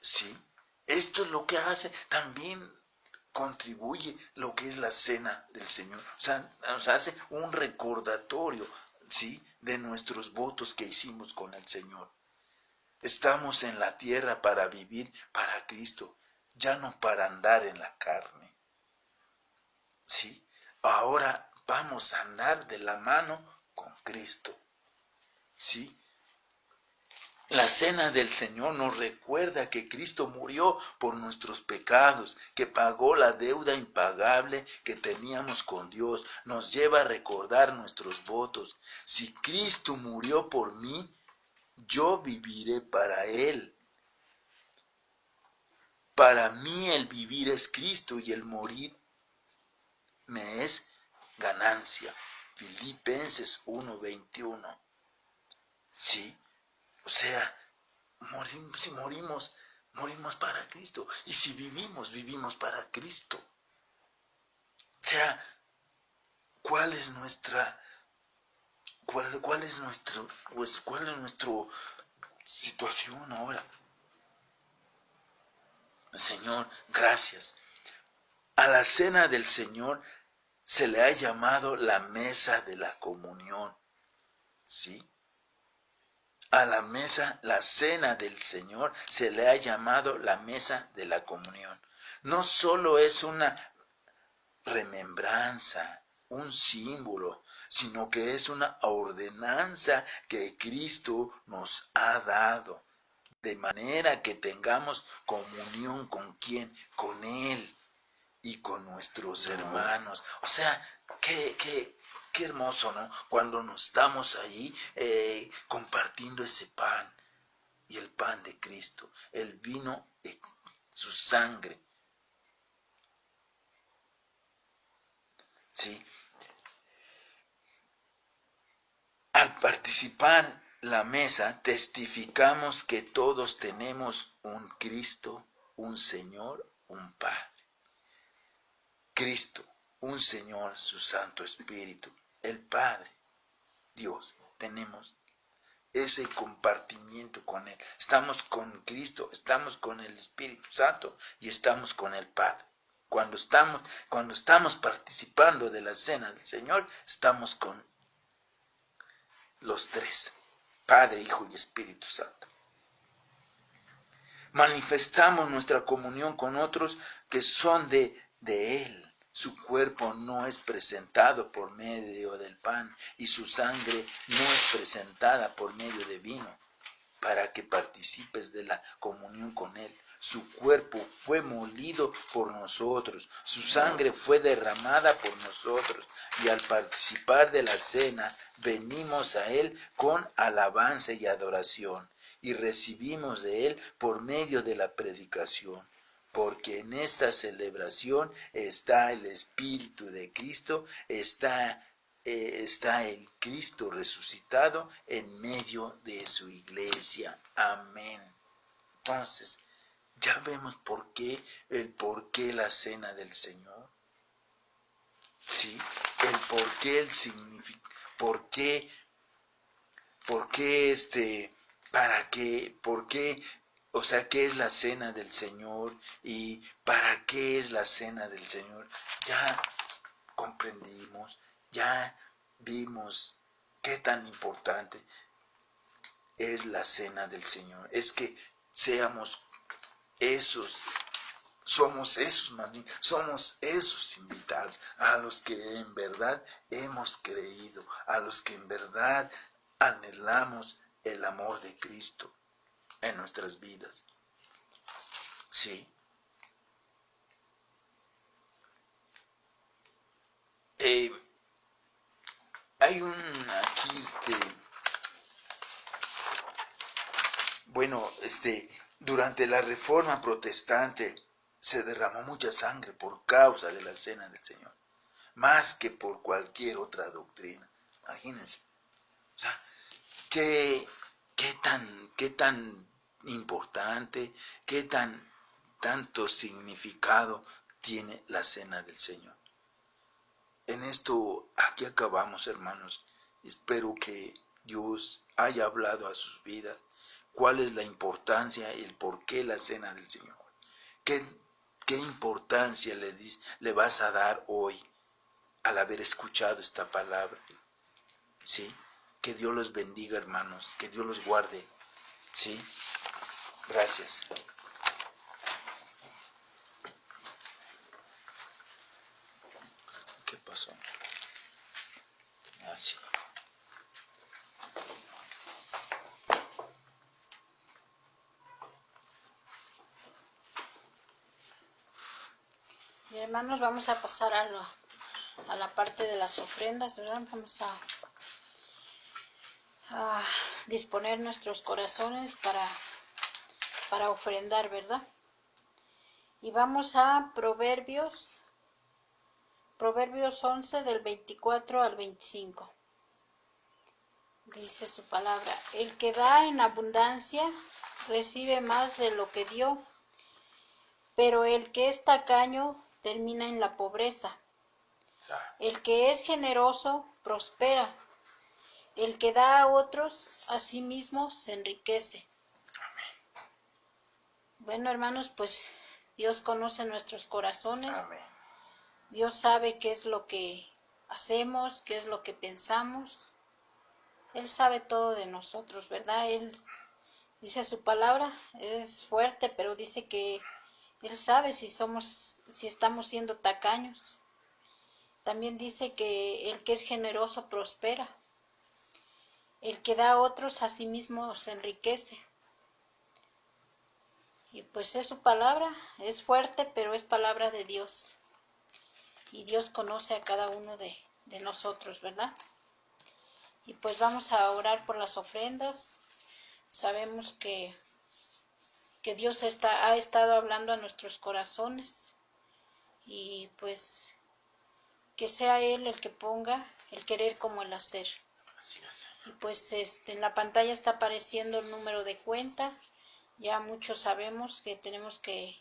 ¿Sí? Esto es lo que hace, también contribuye lo que es la cena del Señor. O sea, nos hace un recordatorio, ¿sí?, de nuestros votos que hicimos con el Señor. Estamos en la tierra para vivir para Cristo, ya no para andar en la carne. ¿Sí? Ahora vamos a andar de la mano con Cristo. ¿Sí? La cena del Señor nos recuerda que Cristo murió por nuestros pecados, que pagó la deuda impagable que teníamos con Dios. Nos lleva a recordar nuestros votos. Si Cristo murió por mí, yo viviré para Él. Para mí el vivir es Cristo y el morir me es ganancia. Filipenses 1:21. ¿Sí? O sea, si morimos para Cristo. Y si vivimos para Cristo. O sea, ¿cuál es nuestra situación ahora? Señor, gracias. A la cena del Señor se le ha llamado la mesa de la comunión. ¿Sí? A la mesa, la cena del Señor, se le ha llamado la mesa de la comunión. No solo es una remembranza, un símbolo, sino que es una ordenanza que Cristo nos ha dado, de manera que tengamos comunión con ¿quién? Con Él y con nuestros hermanos. O sea, qué hermoso, ¿no? Cuando nos estamos ahí compartiendo ese pan y el pan de Cristo, el vino de su sangre. ¿Sí? Al participar la mesa, testificamos que todos tenemos un Cristo, un Señor, un Padre. Cristo, un Señor, su Santo Espíritu, el Padre, Dios. Tenemos ese compartimiento con Él. Estamos con Cristo, estamos con el Espíritu Santo y estamos con el Padre. Cuando estamos participando de la cena del Señor, estamos con los tres, Padre, Hijo y Espíritu Santo. Manifestamos nuestra comunión con otros que son de Él. Su cuerpo no es presentado por medio del pan y su sangre no es presentada por medio de vino, para que participes de la comunión con Él. su cuerpo fue molido por nosotros, su sangre fue derramada por nosotros, y al participar de la cena, venimos a Él con alabanza y adoración, y recibimos de Él por medio de la predicación. Porque en esta celebración está el Espíritu de Cristo, está el Cristo resucitado en medio de su iglesia. Amén. Entonces, ya vemos por qué la cena del Señor. Sí, el por qué el significado, para qué, por qué, o sea, qué es la cena del Señor y para qué es la cena del Señor. Ya comprendimos, ya vimos qué tan importante es la cena del Señor. Es que somos esos invitados, a los que en verdad hemos creído, a los que en verdad anhelamos el amor de Cristo en nuestras vidas. Sí. Hay aquí, durante la Reforma Protestante se derramó mucha sangre por causa de la cena del Señor, más que por cualquier otra doctrina. Imagínense. O sea, qué tan importante, tanto significado tiene la cena del Señor. En esto, aquí acabamos, hermanos. Espero que Dios haya hablado a sus vidas. ¿Cuál es la importancia y el por qué la cena del Señor? ¿Qué importancia le vas a dar hoy al haber escuchado esta palabra? ¿Sí? Que Dios los bendiga, hermanos. Que Dios los guarde. ¿Sí? Gracias. ¿Qué pasó? Así. Bien, hermanos, vamos a pasar a la parte de las ofrendas, ¿verdad? Vamos a disponer nuestros corazones para ofrendar, ¿verdad? Y vamos a Proverbios 11 del 24 al 25. Dice su palabra: el que da en abundancia recibe más de lo que dio, pero el que es tacaño termina en la pobreza. El que es generoso prospera. El que da a otros, a sí mismo se enriquece. Amén. Bueno, hermanos, pues Dios conoce nuestros corazones. Amén. Dios sabe qué es lo que hacemos, qué es lo que pensamos. Él sabe todo de nosotros, ¿verdad? Él dice su palabra, es fuerte, pero dice que Él sabe si estamos siendo tacaños. También dice que el que es generoso prospera. El que da a otros a sí mismo se enriquece. Y pues es su palabra, es fuerte, pero es palabra de Dios. Y Dios conoce a cada uno de nosotros, ¿verdad? Y pues vamos a orar por las ofrendas. Sabemos que Dios ha estado hablando a nuestros corazones. Y pues que sea Él el que ponga el querer como el hacer. Así es. Y pues en la pantalla está apareciendo el número de cuenta. Ya muchos sabemos que tenemos que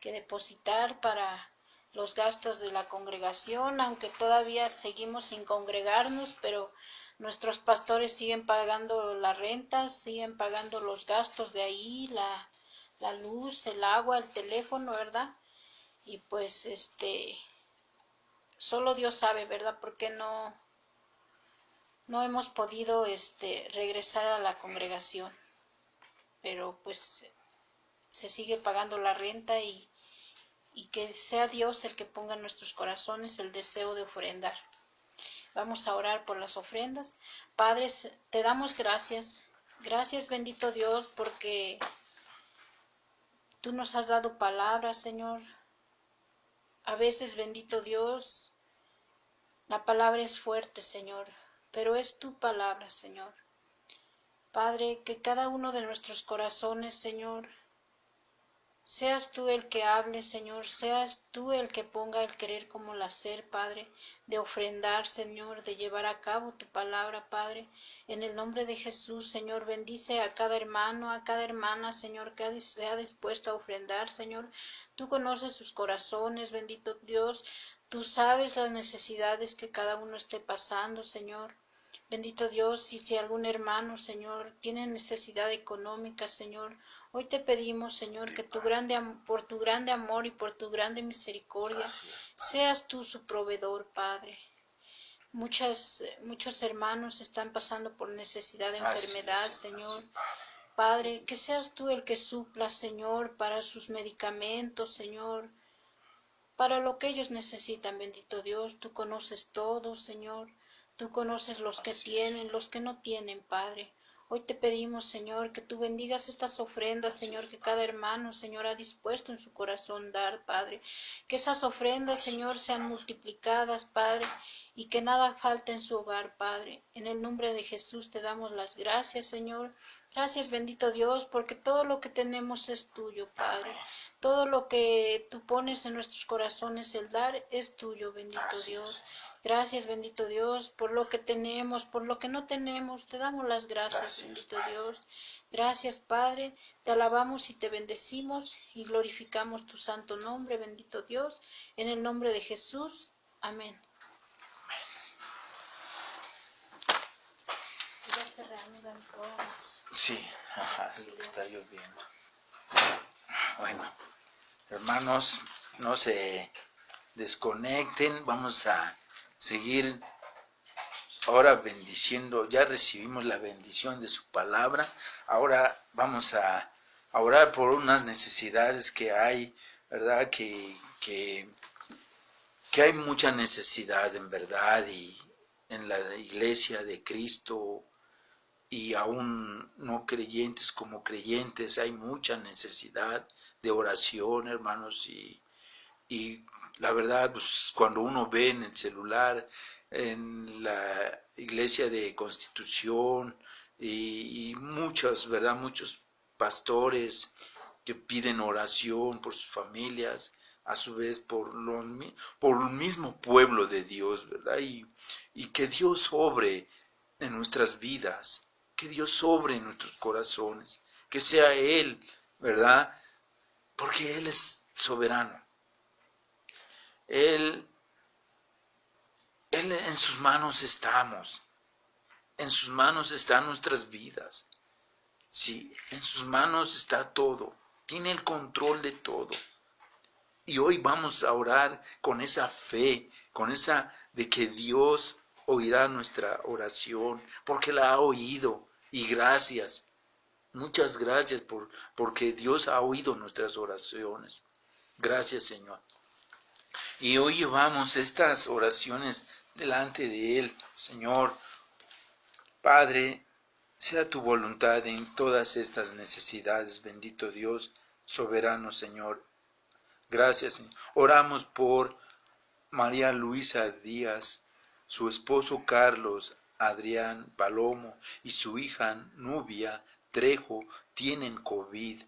depositar para los gastos de la congregación, aunque todavía seguimos sin congregarnos, pero nuestros pastores siguen pagando la renta, siguen pagando los gastos de ahí, la luz, el agua, el teléfono, ¿verdad? Y pues solo Dios sabe, ¿verdad? Porque no hemos podido regresar a la congregación, pero pues se sigue pagando la renta y que sea Dios el que ponga en nuestros corazones el deseo de ofrendar. Vamos a orar por las ofrendas. Padre, te damos gracias. Gracias, bendito Dios, porque Tú nos has dado palabras, Señor. A veces, bendito Dios, la palabra es fuerte, Señor, pero es tu palabra, Señor. Padre, que cada uno de nuestros corazones, Señor, seas tú el que hable, Señor, seas tú el que ponga el querer como el hacer, Padre, de ofrendar, Señor, de llevar a cabo tu palabra, Padre. En el nombre de Jesús, Señor, bendice a cada hermano, a cada hermana, Señor, que se ha dispuesto a ofrendar, Señor. Tú conoces sus corazones, bendito Dios. Tú sabes las necesidades que cada uno esté pasando, Señor. Bendito Dios, y si algún hermano, Señor, tiene necesidad económica, Señor, hoy te pedimos, Señor, que por tu grande amor y por tu grande misericordia, seas tú su proveedor, Padre. Muchos hermanos están pasando por necesidad de enfermedad, Señor. Padre, que seas tú el que supla, Señor, para sus medicamentos, Señor, para lo que ellos necesitan, bendito Dios. Tú conoces todo, Señor. Tú conoces los que tienen, los que no tienen, Padre. Hoy te pedimos, Señor, que tú bendigas estas ofrendas, Señor, que cada hermano, Señor, ha dispuesto en su corazón dar, Padre. Que esas ofrendas, Señor, sean multiplicadas, Padre, y que nada falte en su hogar, Padre. En el nombre de Jesús te damos las gracias, Señor. Gracias, bendito Dios, porque todo lo que tenemos es tuyo, Padre. Todo lo que tú pones en nuestros corazones, el dar, es tuyo, bendito Dios. Gracias, bendito Dios, por lo que tenemos, por lo que no tenemos. Te damos las gracias, bendito Dios. Gracias, Padre. Te alabamos y te bendecimos y glorificamos tu santo nombre, bendito Dios. En el nombre de Jesús. Amén. Ya se reanudan todas. Sí, es lo que está lloviendo. Bueno, hermanos, no se desconecten, vamos a seguir ahora bendiciendo. Ya recibimos la bendición de su palabra, ahora vamos a orar por unas necesidades que hay, ¿verdad? Que hay mucha necesidad en verdad, y en la iglesia de Cristo, y aún no creyentes como creyentes, hay mucha necesidad de oración, hermanos, y la verdad, pues cuando uno ve en el celular, en la iglesia de Constitución, y muchos, ¿verdad? Muchos pastores que piden oración por sus familias, a su vez por el mismo pueblo de Dios, ¿verdad? Y que Dios obre en nuestras vidas, que Dios obre en nuestros corazones, que sea Él, ¿verdad? Porque Él es soberano. Él en sus manos estamos, en sus manos están nuestras vidas, sí, en sus manos está todo, tiene el control de todo. Y hoy vamos a orar con esa fe, con esa de que Dios oirá nuestra oración, porque la ha oído, y gracias, muchas gracias porque Dios ha oído nuestras oraciones. Gracias, Señor. Y hoy llevamos estas oraciones delante de Él. Señor, Padre, sea tu voluntad en todas estas necesidades, bendito Dios, soberano Señor. Gracias, Señor. Oramos por María Luisa Díaz, su esposo Carlos Adrián Palomo y su hija Nubia Trejo tienen COVID.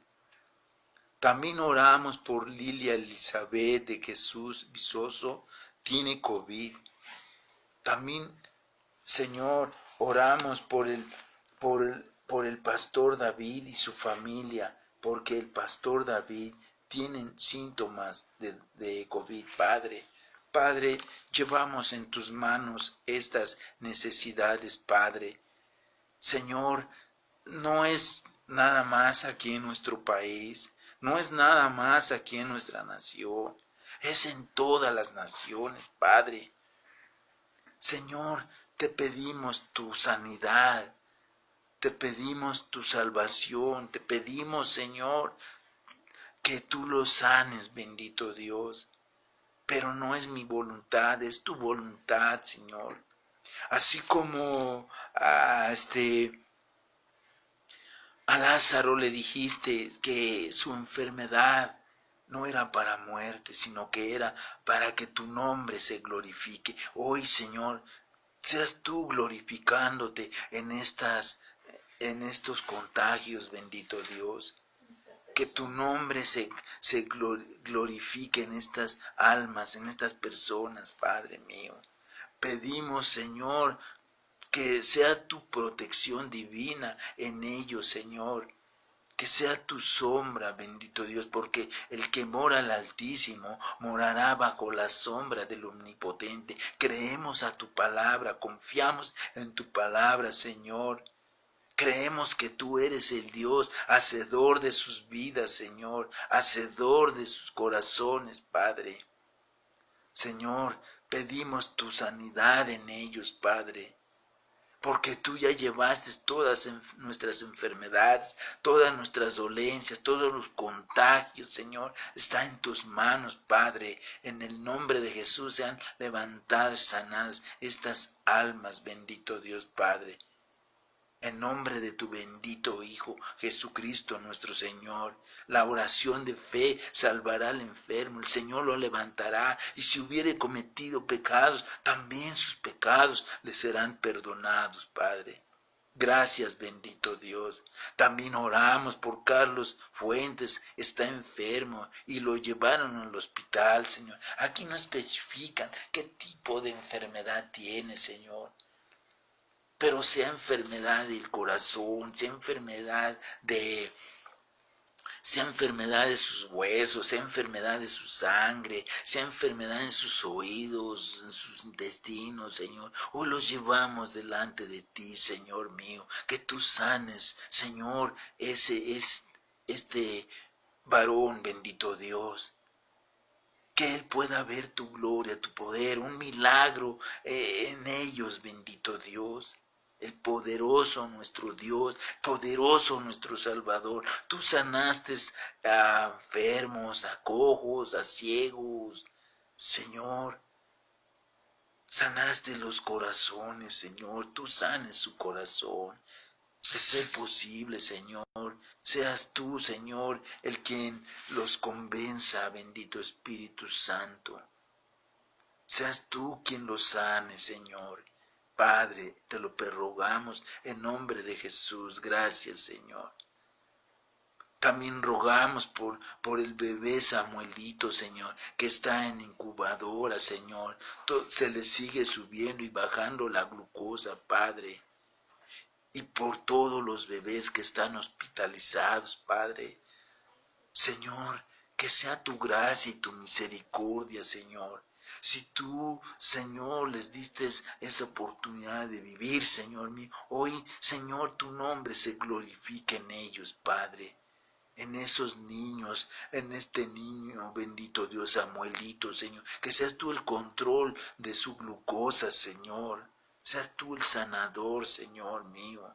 También oramos por Lilia Elizabeth de Jesús Vizoso, tiene COVID. También, Señor, oramos por el pastor David y su familia, porque el pastor David tiene síntomas de COVID. Padre, llevamos en tus manos estas necesidades, Padre. Señor, no es nada más aquí en nuestro país, no es nada más aquí en nuestra nación, es en todas las naciones, Padre. Señor, te pedimos tu sanidad, te pedimos tu salvación, te pedimos, Señor, que tú los sanes, bendito Dios. Pero no es mi voluntad, es tu voluntad, Señor. Así como A Lázaro le dijiste que su enfermedad no era para muerte, sino que era para que tu nombre se glorifique. Hoy, Señor, seas tú glorificándote en estos contagios, bendito Dios. Que tu nombre se glorifique en estas almas, en estas personas, Padre mío. Pedimos, Señor, que sea tu protección divina en ellos, Señor. Que sea tu sombra, bendito Dios, porque el que mora al Altísimo morará bajo la sombra del Omnipotente. Creemos a tu palabra, confiamos en tu palabra, Señor. Creemos que tú eres el Dios, hacedor de sus vidas, Señor, hacedor de sus corazones, Padre. Señor, pedimos tu sanidad en ellos, Padre, porque tú ya llevaste todas nuestras enfermedades, todas nuestras dolencias, todos los contagios, Señor, está en tus manos, Padre. En el nombre de Jesús sean levantadas, sanadas estas almas, bendito Dios, Padre. En nombre de tu bendito Hijo, Jesucristo nuestro Señor, la oración de fe salvará al enfermo, el Señor lo levantará, y si hubiere cometido pecados, también sus pecados le serán perdonados, Padre. Gracias, bendito Dios. También oramos por Carlos Fuentes, está enfermo y lo llevaron al hospital, Señor. Aquí no especifican qué tipo de enfermedad tiene, Señor. Pero sea enfermedad del corazón, sea enfermedad de sus huesos, sea enfermedad de su sangre, sea enfermedad en sus oídos, en sus intestinos, Señor. Hoy los llevamos delante de ti, Señor mío, que tú sanes, Señor, este varón, bendito Dios. Que Él pueda ver tu gloria, tu poder, un milagro en ellos, bendito Dios. El poderoso nuestro Dios, poderoso nuestro Salvador. Tú sanaste a enfermos, a cojos, a ciegos, Señor. Sanaste los corazones, Señor. Tú sanes su corazón. De ser posible, Señor, seas tú, Señor, el quien los convenza, bendito Espíritu Santo. Seas tú quien los sane, Señor. Padre, te lo rogamos en nombre de Jesús. Gracias, Señor. También rogamos por el bebé Samuelito, Señor, que está en incubadora, Señor. Se le sigue subiendo y bajando la glucosa, Padre. Y por todos los bebés que están hospitalizados, Padre. Señor, que sea tu gracia y tu misericordia, Señor. Si tú, Señor, les diste esa oportunidad de vivir, Señor mío, hoy, Señor, tu nombre se glorifique en ellos, Padre. En esos niños, en este niño, bendito Dios, Samuelito, Señor. Que seas tú el control de su glucosa, Señor. Seas tú el sanador, Señor mío.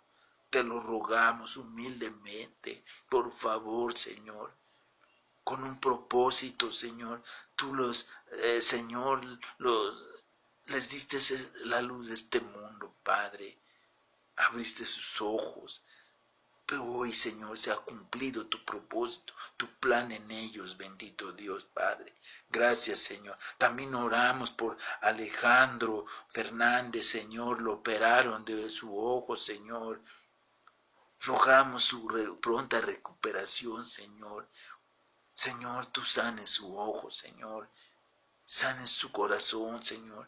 Te lo rogamos humildemente, por favor, Señor. Con un propósito, Señor. Tú Señor, les diste la luz de este mundo, Padre. Abriste sus ojos. Pero hoy, Señor, se ha cumplido tu propósito, tu plan en ellos, bendito Dios, Padre. Gracias, Señor. También oramos por Alejandro Fernández, Señor. Lo operaron de su ojo, Señor. Rogamos su pronta recuperación, Señor. Señor, tú sanes su ojo, Señor. Sanes su corazón, Señor.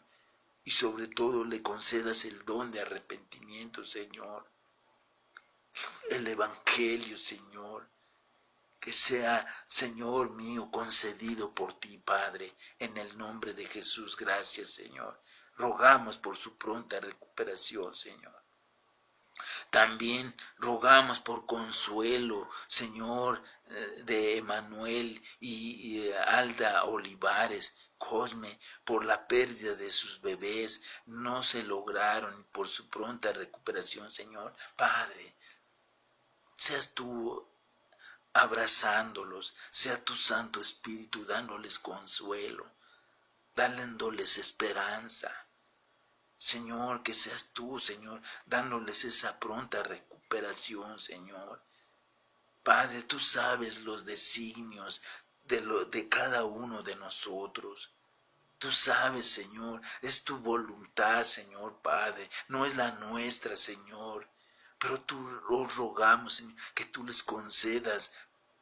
Y sobre todo le concedas el don de arrepentimiento, Señor. El evangelio, Señor. Que sea, Señor mío, concedido por ti, Padre. En el nombre de Jesús, gracias, Señor. Rogamos por su pronta recuperación, Señor. También rogamos por consuelo, Señor, de Emanuel y Alda Olivares, Cosme, por la pérdida de sus bebés, no se lograron, por su pronta recuperación, Señor. Padre, seas tú abrazándolos, sea tu Santo Espíritu dándoles consuelo, dándoles esperanza. Señor, que seas tú, Señor, dándoles esa pronta recuperación, Señor. Padre, tú sabes los designios de cada uno de nosotros. Tú sabes, Señor, es tu voluntad, Señor Padre, no es la nuestra, Señor. Pero tú os rogamos, Señor, que tú les concedas,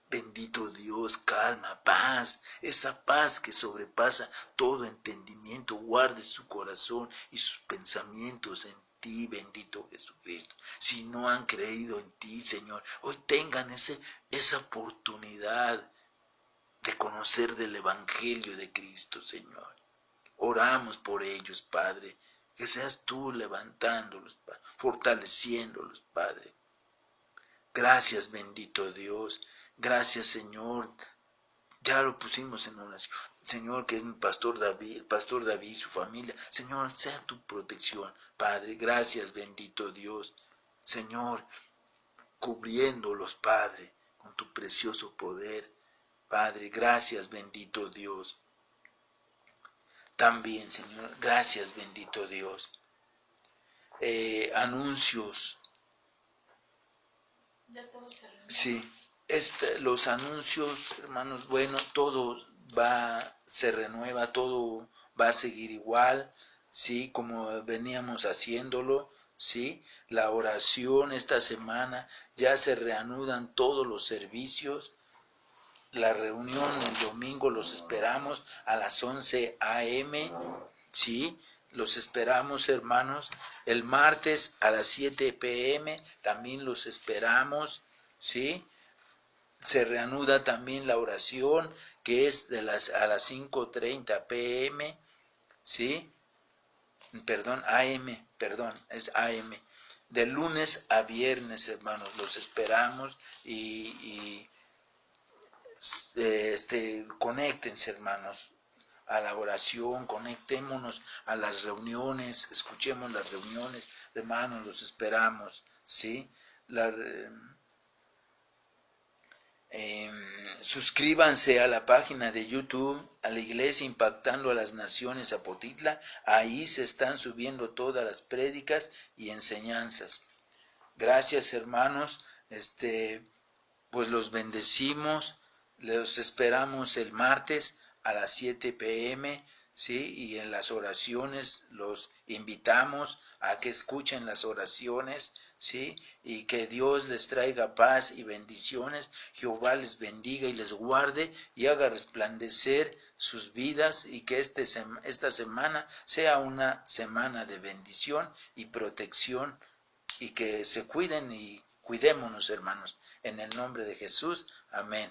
bendito Dios, calma, paz, esa paz que sobrepasa todo entendimiento, guarde su corazón y sus pensamientos en ti, bendito Jesucristo. Si no han creído en ti, Señor, hoy tengan esa oportunidad de conocer del Evangelio de Cristo, Señor. Oramos por ellos, Padre, que seas tú levantándolos, fortaleciéndolos, Padre. Gracias, bendito Dios. Gracias, Señor. Ya lo pusimos en oración. Señor, que es mi pastor David y su familia. Señor, sea tu protección, Padre. Gracias, bendito Dios. Señor, cubriéndolos, Padre, con tu precioso poder. Padre, gracias, bendito Dios. También, Señor, gracias, bendito Dios. Anuncios. Ya todo se renueva. Sí, los anuncios, hermanos, bueno, todo se renueva, todo va a seguir igual, sí, como veníamos haciéndolo, sí. La oración esta semana, ya se reanudan todos los servicios. La reunión el domingo los esperamos a las 11 a.m., ¿sí? Los esperamos, hermanos. El martes a las 7 p.m. también los esperamos, ¿sí? Se reanuda también la oración, que es a las 5:30 p.m., ¿sí? Es AM. De lunes a viernes, hermanos, los esperamos y conéctense, hermanos, a la oración, conectémonos a las reuniones, escuchemos las reuniones, hermanos, los esperamos, ¿sí? Suscríbanse a la página de YouTube, a la Iglesia Impactando a las Naciones Zapotitla. Ahí se están subiendo todas las prédicas y enseñanzas. Gracias, hermanos, pues los bendecimos. Los esperamos el martes a las 7 p.m., ¿sí? Y en las oraciones los invitamos a que escuchen las oraciones, ¿sí? Y que Dios les traiga paz y bendiciones. Jehová les bendiga y les guarde y haga resplandecer sus vidas, y que esta semana sea una semana de bendición y protección, y que se cuiden y cuidémonos, hermanos. En el nombre de Jesús, amén.